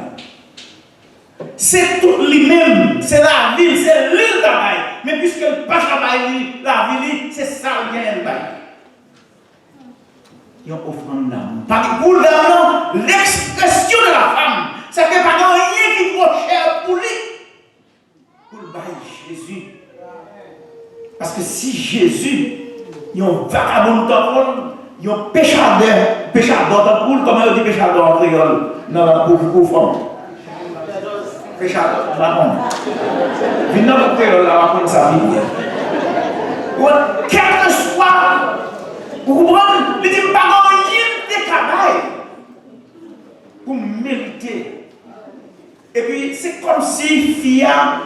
C'est tout lui-même, c'est la ville, c'est le travail. Mais puisque le pas travail, la ville, c'est ça qui est le travail. Il y a une offrande d'amour. Parce que pour l'amour, l'expression de la femme, c'est que pas rien qui est trop cher pour lui. Pour le bail Jésus. Parce que si Jésus, il y a un vagabond de il y a un péchador de poule, comment on dit péchador en créole? Non, pour femme. Péchador, là, on. Venez dans le créole, là, on va prendre sa vie. Quel que soit Vous comprenez? Il dit pas dans de travail pour mériter. Et puis c'est comme si Fia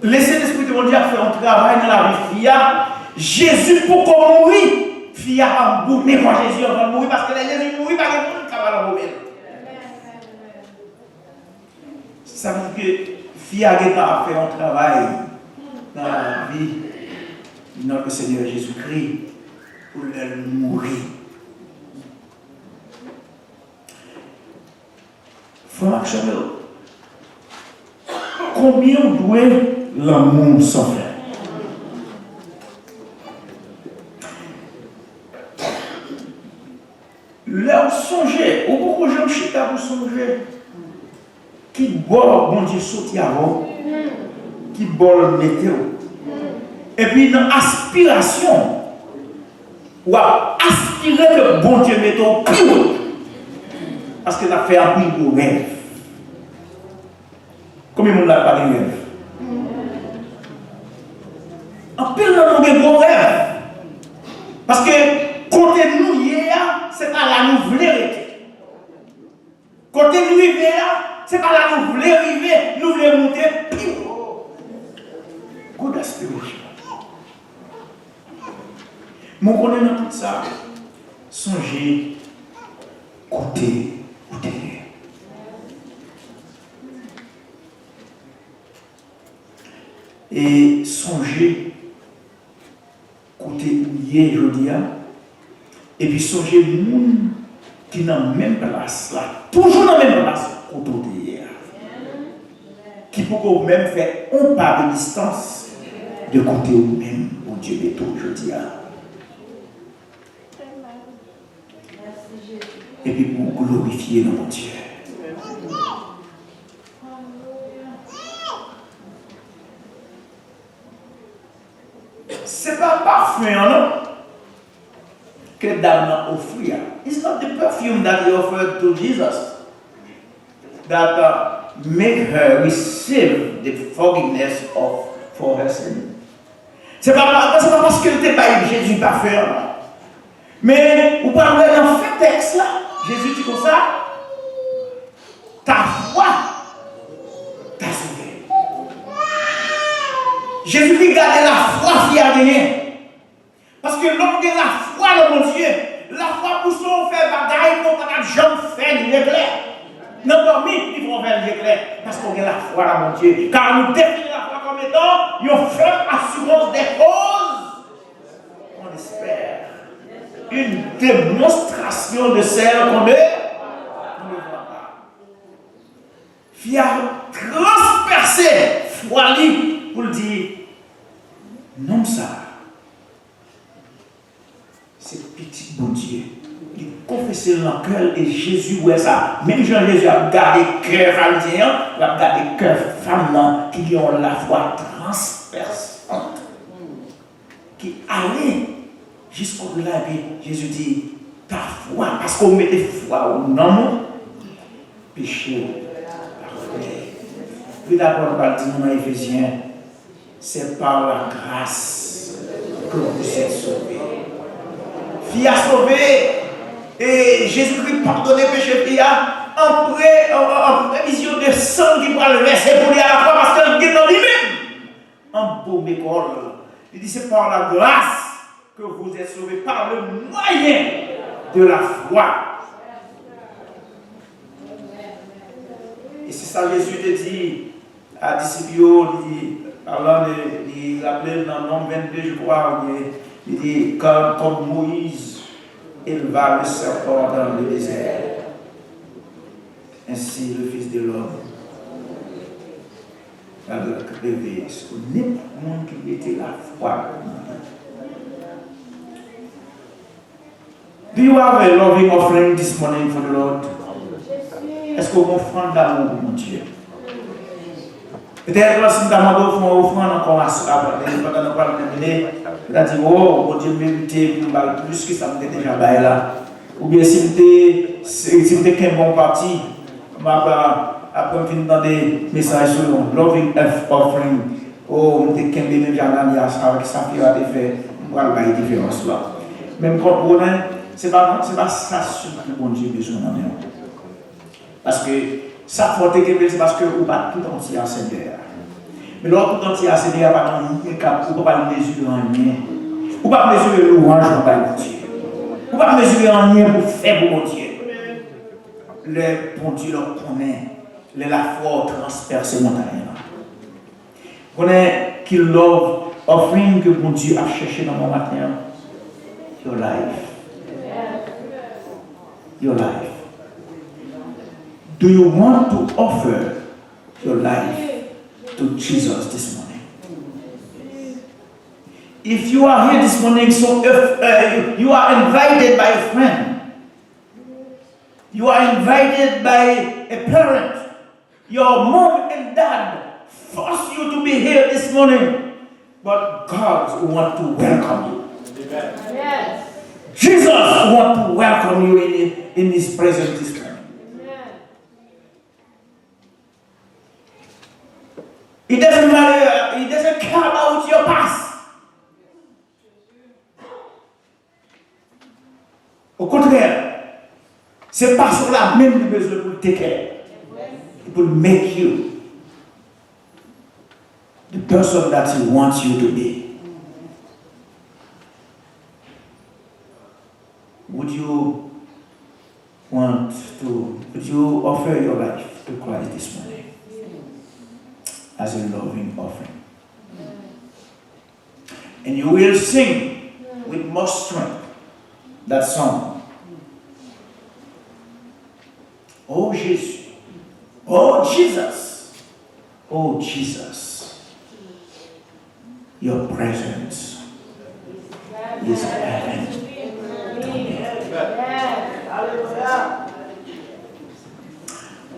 laissez l'Esprit de mon Dieu faire un travail dans la vie Fia. Jésus pour qu'on mourir, Fia a emboumé quand Jésus va mourir parce que Jésus mourit par le monde qui va l'embaumer. Ça veut dire que Fia a fait un travail dans la vie de notre Seigneur Jésus-Christ pour le mourir. Frère Chanel, combien doit l'amour sans faire? Leur songer, ou beaucoup de gens chita pour songer, qui bord bon Dieu sauté avant, qui bord météo. Et puis dans aspiration, ou aspirer que bon Dieu mette au plus haut. Parce que tu as fait un peu de rêve. Combien de monde n'a pas de rêve? Un peu de bon rêve. Parce que quand nous hier, c'est pas là nous voulons arrêter. Quand nous arrivons là, c'est pas là nous voulons arriver, nous voulons monter plus haut. Good aspiration. Mon connaît dans tout ça, songez, côté. Et songez côté lié jeudi et puis songez moun qui dans la même place là, toujours dans la même place côté hier, qui peut même faire un pas de distance de côté ou même au Dieu de tout jeudi. Et puis pour glorifier notre Dieu. C'est pas parfum, non? Que Dame a offert. It's not the perfume that he offered to Jesus that make her receive the forgiveness for her sin. C'est pas parce qu'elle n'était pas Jésus parfait. Mais vous parlez dans ce texte là, Jésus dit comme ça, ta foi t'a sauvé. Jésus lui garde la foi qui a gagné. Parce que l'homme de la foi dans mon Dieu, la foi pour son faire bagaille, pour pas jamais faire l'éclair. Non, dormir, il faut faire l'éclair. Parce qu'on a la foi dans mon Dieu. Car nous définissons la foi comme étant une ferme assurance des causes qu'on espère. Une démonstration de celle qu'on ne voit pas. Fia transpercé foi pour dire non ça. C'est petit bon Dieu. Il confessait dans le cœur et Jésus ouais ça. Même Jean-Jésus a gardé cœur pharisien, il a gardé cœur femme qui ont la foi transperçante. Qui allait jusqu'au-delà, et Jésus dit, ta foi, parce qu'on met des foi au nom, péché, parfait. Puis d'abord, on va dire dans Éphésiens, c'est par la grâce que vous êtes sauvés. Fille a sauvé, et Jésus-Christ pardonné péché fille en prévision de sang qui va le verser pour lui à la croix, parce qu'il est dans lui-même. En beau école. Il dit, c'est par la grâce que vous êtes sauvés par le moyen de la foi. Et c'est ça Jésus te dit à disciples, parlant il appelait dans Nombre 22, je crois, il dit, comme Moïse éleva le serpent dans le désert, ainsi le Fils de l'homme a révélé ce que n'importe monde qui mettait la foi. Do you have a loving offering this morning for the Lord? Est-ce que vous offrez d'amour pour mon Dieu? Peut-être que si nous avons offrande encore à pendant nous parlons terminer, vous avez dit, oh, mon Dieu mérité plus que ça me déjà là. Ou bien si vous êtes un bon parti, après on finit dans des messages sur le loving offering, oh, vous êtes un même jardin avec ça qui a été fait, on va voir la différence là. Même quand on est, c'est pas ça ce que bon Dieu besoin dans nous. Parce que ça faut que c'est parce que vous pas tout entier à Seigneur. Mais l'autre tout entier à Seigneur pas dans nous capable ou pas mesurer en rien. Ou pas mesurer louange pour bon Dieu. Ou pas mesurer en rien pour faire pour bon Dieu. Le bon Dieu le connaît. La foi transperce les montagnes. Connaît qu'il love offering que bon Dieu a cherché dans mon matin. Your life. Your life. Do you want to offer your life to Jesus this morning? If you are here this morning, so if you are invited by a friend, you are invited by a parent, your mom and dad force you to be here this morning, but God wants to welcome you. Yes. Jesus wants to welcome you in His presence this morning. It doesn't matter, He doesn't care about your past. Au contraire, c'est pas sur la même besoin pour te care. It will make you the person that He wants you to be. Would you offer your life to Christ this morning as a loving offering? And you will sing with more strength that song. Oh Jesus, oh Jesus, oh Jesus, your presence is heaven.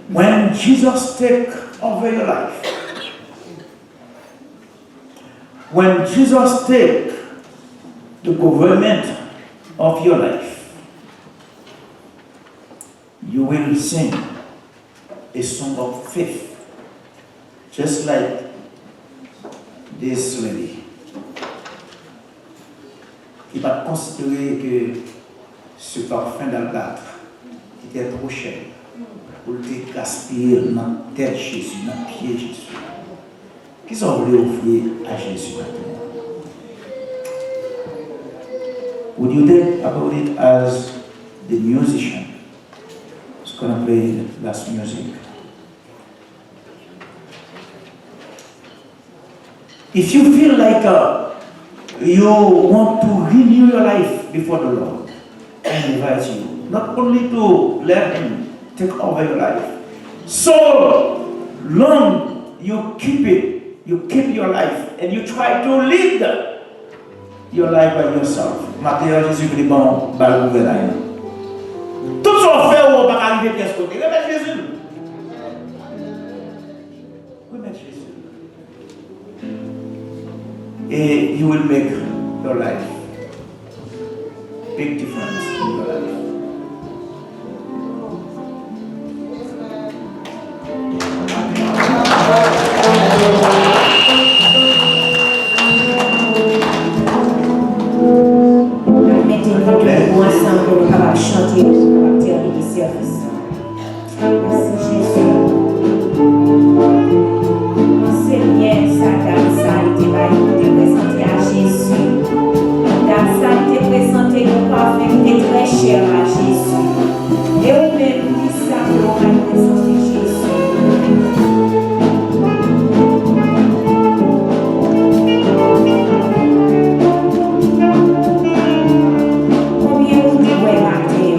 When Jesus takes over your life, when Jesus takes the government of your life, you will sing a song of faith, just like this lady. Il va considérer que ce parfum d'albâtre était trop cher pour le gaspiller dans la tête de Jésus, dans le pied de Jésus. Qu'est-ce qu'on voulait offrir à Jésus maintenant? Would you think about it as the musician is going to play the last music? If you feel like you want to renew your life before the Lord, I invite you not only to let Him take over your life. So long you keep your life and you try to lead your life by yourself. Maintenant, Jésus dit bon, bah vous verrez. Tout ce qu'on fait, on va pas arriver à ce côté. Remettre Jésus. Remettre Jésus. Et you will make your life big difference in your life. Mettez-vous ensemble pour pouvoir chanter, pour pouvoir terminer le service. Merci Jésus. Seigneur, sa dame, ça a été présenté à Jésus. Dame, ça a été présenté au parfum qui est très cher à Jésus. Et au même dit ça, on va présenter Jésus. Combien vous devez mater?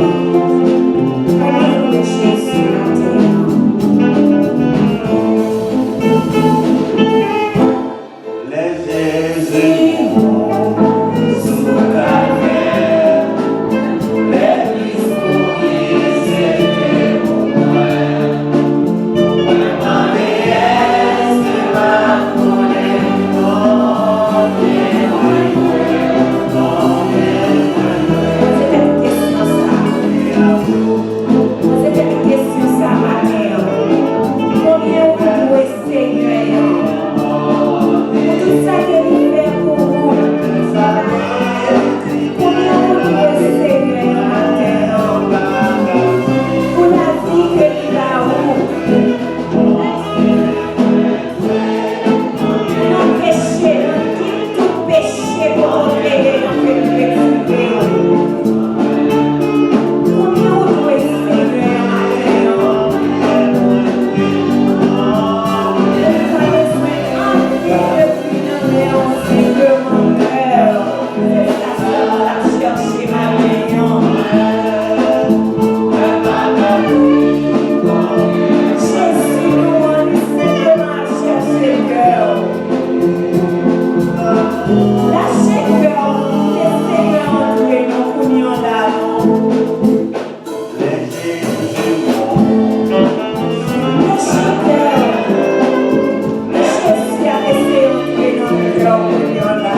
péché pour t'aider dans tes péchés. Combien on doit Seigneur matin? Le pas besoin de prier Seigneur mon cœur. C'est ça que la chercher matin. Jésus nous simplement chercher le cœur. Lâchez le cœur, laissez-le entrer dans le communion d'Adam. Lâchez le cœur. Jésus a laissé entrer dans le cœur communion d'Adam.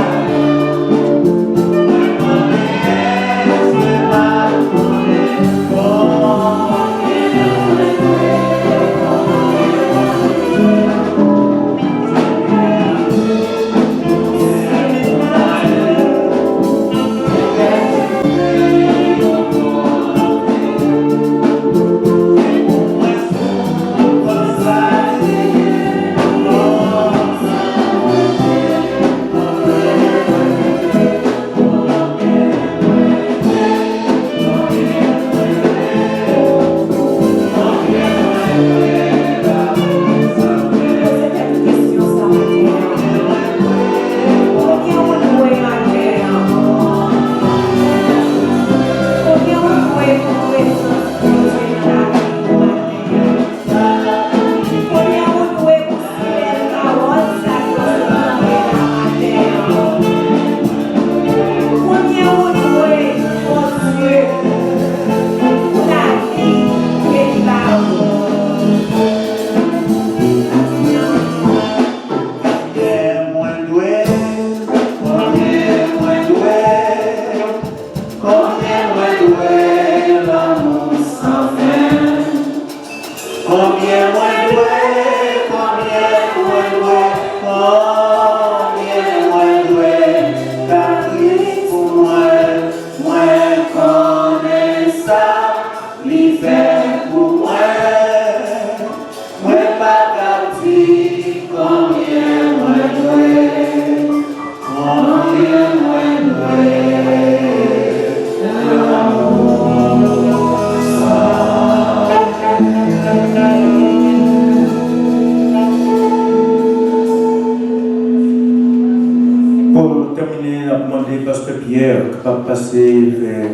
Pour terminer, on a demandé Pasteur Pierre capable de passer vers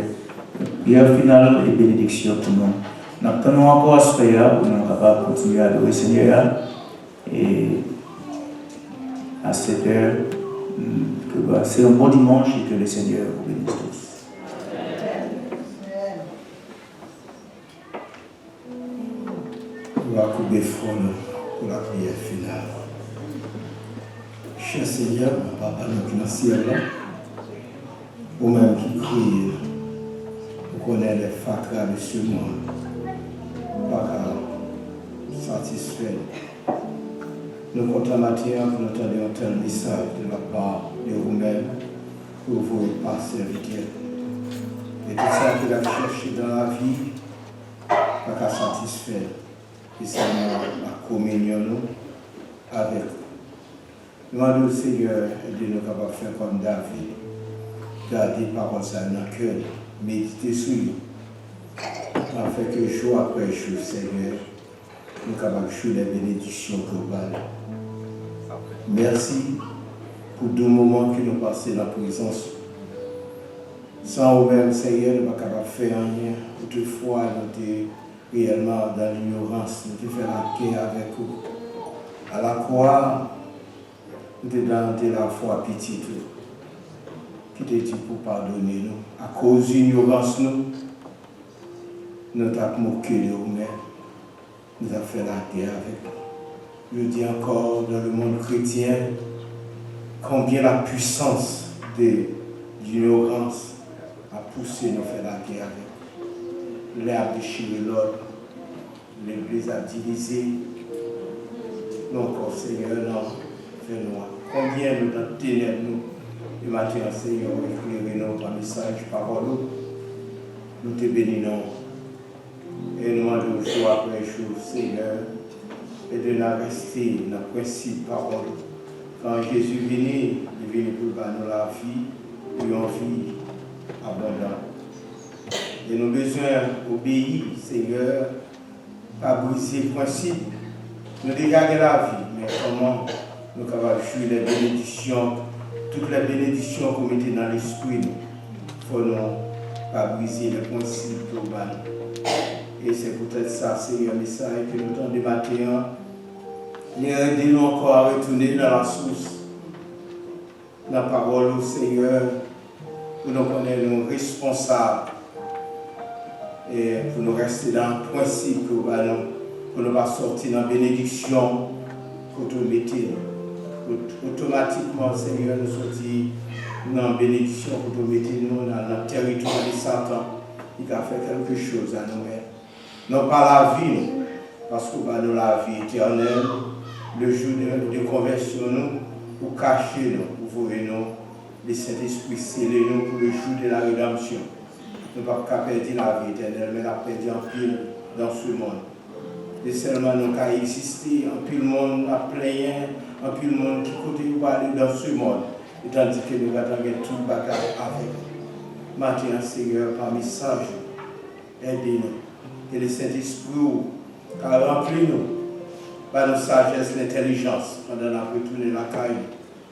prière finale et bénédiction pour nous. Nous attendons encore à ce faire pour nous capables de continuer à adorer le Seigneur. Et à 7 heures, c'est un bon dimanche et que le Seigneur vous bénisse tous. On va couper fond pour la prière finale. Cher Seigneur, mon Papa, notre dans le ciel, ou même qui crie, pour connaître les fatras de ce monde, pas satisfait. Nous comptons matin pour nous donner un tel message de la part de vous-même pour vous par serviteur. Et tout ça qu'il a cherché dans la vie, pas satisfait. Et c'est la communion avec vous. Nous demandons au Seigneur de nous capables de faire comme David, garder parole ça dans le cœur, méditer sur lui, afin que jour après jour, Seigneur, nous capables de jouer les bénédictions globales. Merci pour deux moments que nous passons dans la présence. Sans vous-même, Seigneur, nous ne sommes pas capables de faire rien. Toutefois, nous sommes réellement dans l'ignorance, nous sommes fait la guerre avec vous. À la croix, nous sommes dans la foi pitié qui te dit pour pardonner nous. À cause de l'ignorance, nous avons moqué de nous-mêmes. Nous avons fait la guerre avec vous. Je dis encore dans le monde chrétien combien la puissance de l'ignorance a poussé nous à faire la guerre avec vous. L'air a déchiré l'ordre, l'Église a divisé. Donc, Seigneur, non, fais-nous. Combien nous avons ténèbres, nous, le matin, Seigneur, éclairez-nous par message, parole, nous te bénissons. Et nous demandons jour après jour, Seigneur, et de nous rester dans le principe parole, Quand Jésus est venu, il est venu pour nous la vie, pour une vie abondante. Et nous avons besoin d'obéir, Seigneur, pas briser le principe. Nous dégager la vie, mais comment nous sommes capables de jouir les bénédictions, toutes les bénédictions qu'on mettait dans l'esprit, il faut nous pas briser le principe global. Et c'est peut-être ça, c'est un message que nous avons matin. Nous aidons encore à retourner dans la source, dans la parole au Seigneur, pour nous connaître nos responsables et pour nous rester dans le principe pour nous pas sortir dans la bénédiction que nous mettons. Automatiquement, Seigneur, nous sortir dans la bénédiction que nous mettons dans le territoire de Satan. Il a fait quelque chose à nous. Non pas la vie, parce que nous avons la vie éternelle. Le jour de conversion, nous, pour cacher nous, pour voir nous, le Saint-Esprit sceller nous pour le jour de la rédemption. Nous ne pouvons pas perdre la vie éternelle, mais la perdre en pile dans ce monde. Et seulement nous avons existé, en pile monde à plaigner, en pile monde qui côté nous aller dans ce monde. Et tandis que nous avons tout le bagage avec nous. Maintenant, Seigneur, par message, aidez-nous. Que le Saint-Esprit a rempli nous. Par nos sagesse, l'intelligence, pendant la retourner la caille,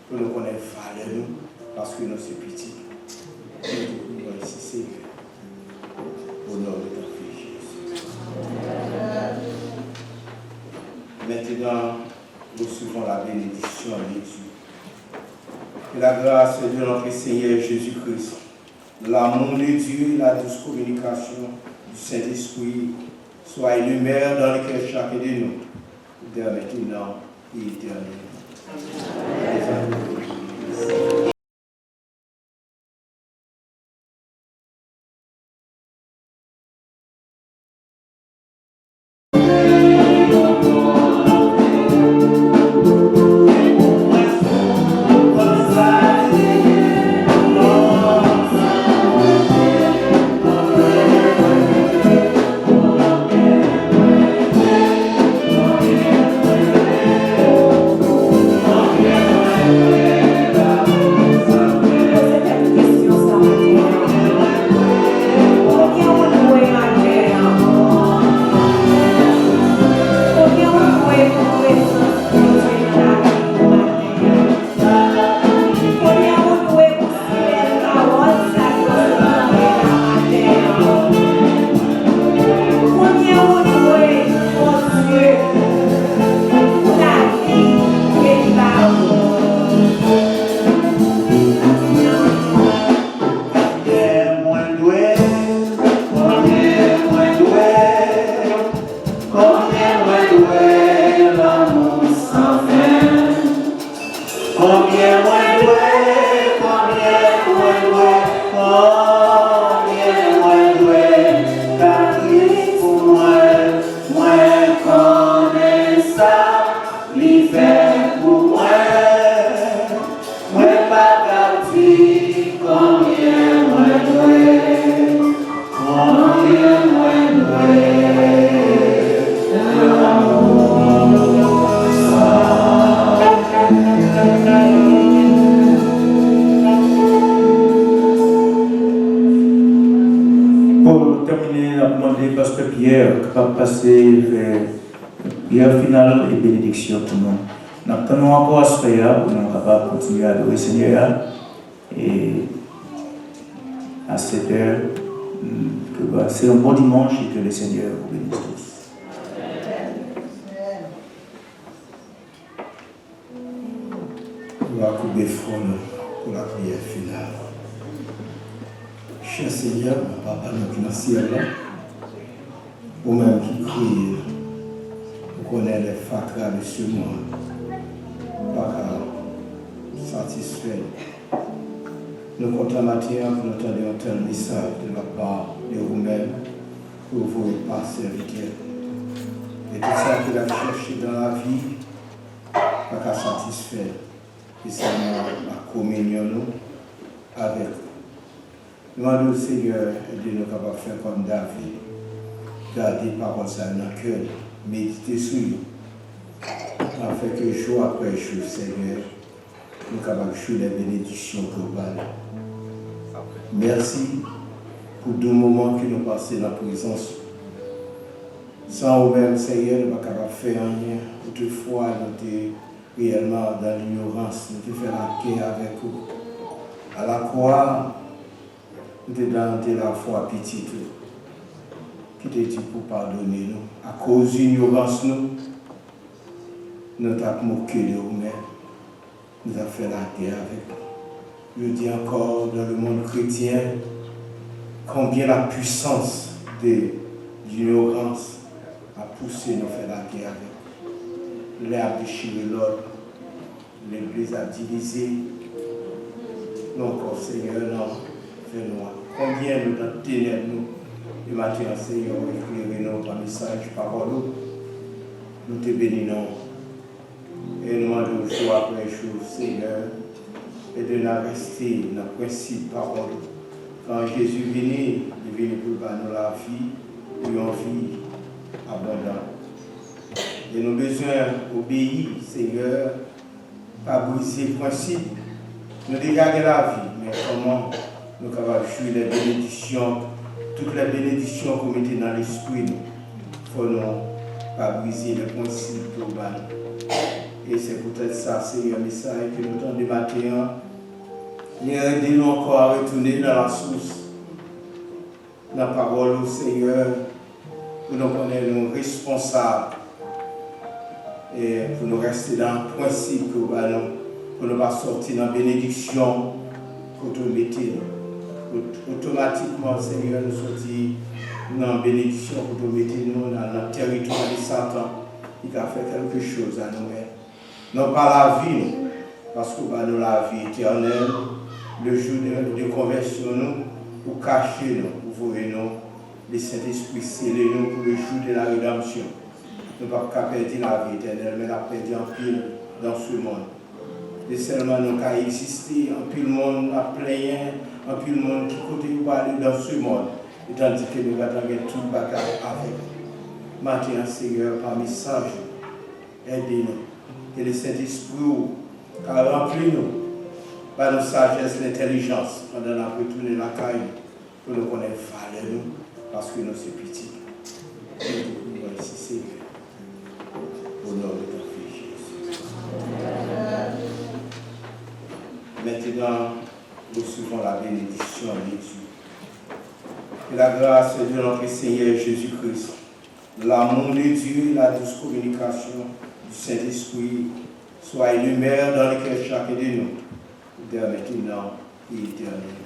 pour nous connaître valeur nous, parce que nous sommes petits. Nous devons ici, Seigneur, au nom de ton Fils Jésus. Maintenant, nous suivons la bénédiction de Dieu. Que la grâce de notre Seigneur Jésus-Christ, l'amour de Dieu et la douce communication du Saint-Esprit soient énumérés dans le cœur de chacun de nous. De maintenant et éternellement. Finale et bénédiction pour nous. Nous attendons encore à ce faire pour nous capables de continuer à adorer le Seigneur et à cette heure, c'est un bon dimanche et que le Seigneur vous bénisse tous. On va couper front pour la prière finale. Cher Seigneur, Papa notre dans le ciel, vous-même qui criez, vous connaissez les fatras de ce monde, pas satisfait. Nous comptons matin pour nous entendre un tel message de la part de vous-même pour vous par serviteur. Et tout ça que vous avez cherché dans la vie, pas satisfait. Et c'est la communion nous avec vous. Nous demandons au Seigneur de nous capables de faire comme David, garder parole ça dans le cœur, méditer sur nous, afin que jour après jour, Seigneur, nous sommes capables de jouer les bénédictions globales. Merci pour 2 moments que nous passons dans la présence. Sans vous-même, Seigneur, nous ne sommes pas capables de faire rien. Toutefois, nous sommes réellement dans l'ignorance. Nous sommes fait la guerre avec vous. À la croix, nous sommes dans la foi petite. Qui te dit pour pardonner nous. À cause de l'ignorance, nous avons moqué de nous-mêmes. Nous avons fait la guerre avec vous. Je dis encore dans le monde chrétien combien la puissance de l'ignorance a poussé nous à faire la guerre avec vous. L'air a déchiré l'ordre, l'Église a divisé. Nous encore, Seigneur, non, fais-nous. Combien nous dans ténèbres, nous, le matin, Seigneur, éclairez-nous par message, parole, nous te bénissons. Et nous demandons jour après jour, Seigneur, et de nous rester dans le principe parole. Quand Jésus est venu, il est venu pour nous la vie, pour une vie abondante. Et nous avons besoin d'obéir, Seigneur, pas briser le principe. Nous dégager la vie, mais comment nous sommes capables de jouer les bénédictions, toutes les bénédictions qu'on mettait dans l'esprit, il faut nous pas briser le principe global. Et c'est peut-être ça, c'est un message que nous avons débattu. Il aide-nous encore à retourner dans la source, dans la parole au Seigneur, pour nous connaître nous responsables et pour nous rester dans le principe global, pour ne pas sortir dans la bénédiction que nous mettons. Automatiquement, Seigneur, nous sortir dans la bénédiction que nous mettons dans le territoire de Satan. Il a fait quelque chose à nous-mêmes. Non pas la vie, parce que nous la vie éternelle, le jour de conversion, nous, pour cacher nous, pour ouvrir nous, le Saint-Esprit sceller nous pour le jour de la rédemption. Nous ne pouvons pas perdre la vie éternelle, mais la perdre en pile dans ce monde. Et seulement nous qu'à exister, en pile monde à plaindre, en pile monde qui côté pour aller dans ce monde. Et tandis que nous allons faire tout le bagage avec. Maintenant, Seigneur, par message, aidez-nous. Que le Saint-Esprit a rempli nous par nos sagesse, l'intelligence, pendant la retourner la caille, pour nous connaître valeur nous, parce que nous sommes petits. Nous ici, Seigneur, au nom de ton Fils Jésus. Maintenant, nous recevons la bénédiction de Dieu. Que la grâce de notre Seigneur Jésus-Christ, l'amour de Dieu et la douce communication du Saint-Esprit soit énuméré dans le cœur de chacun de nous, dès maintenant et éternellement.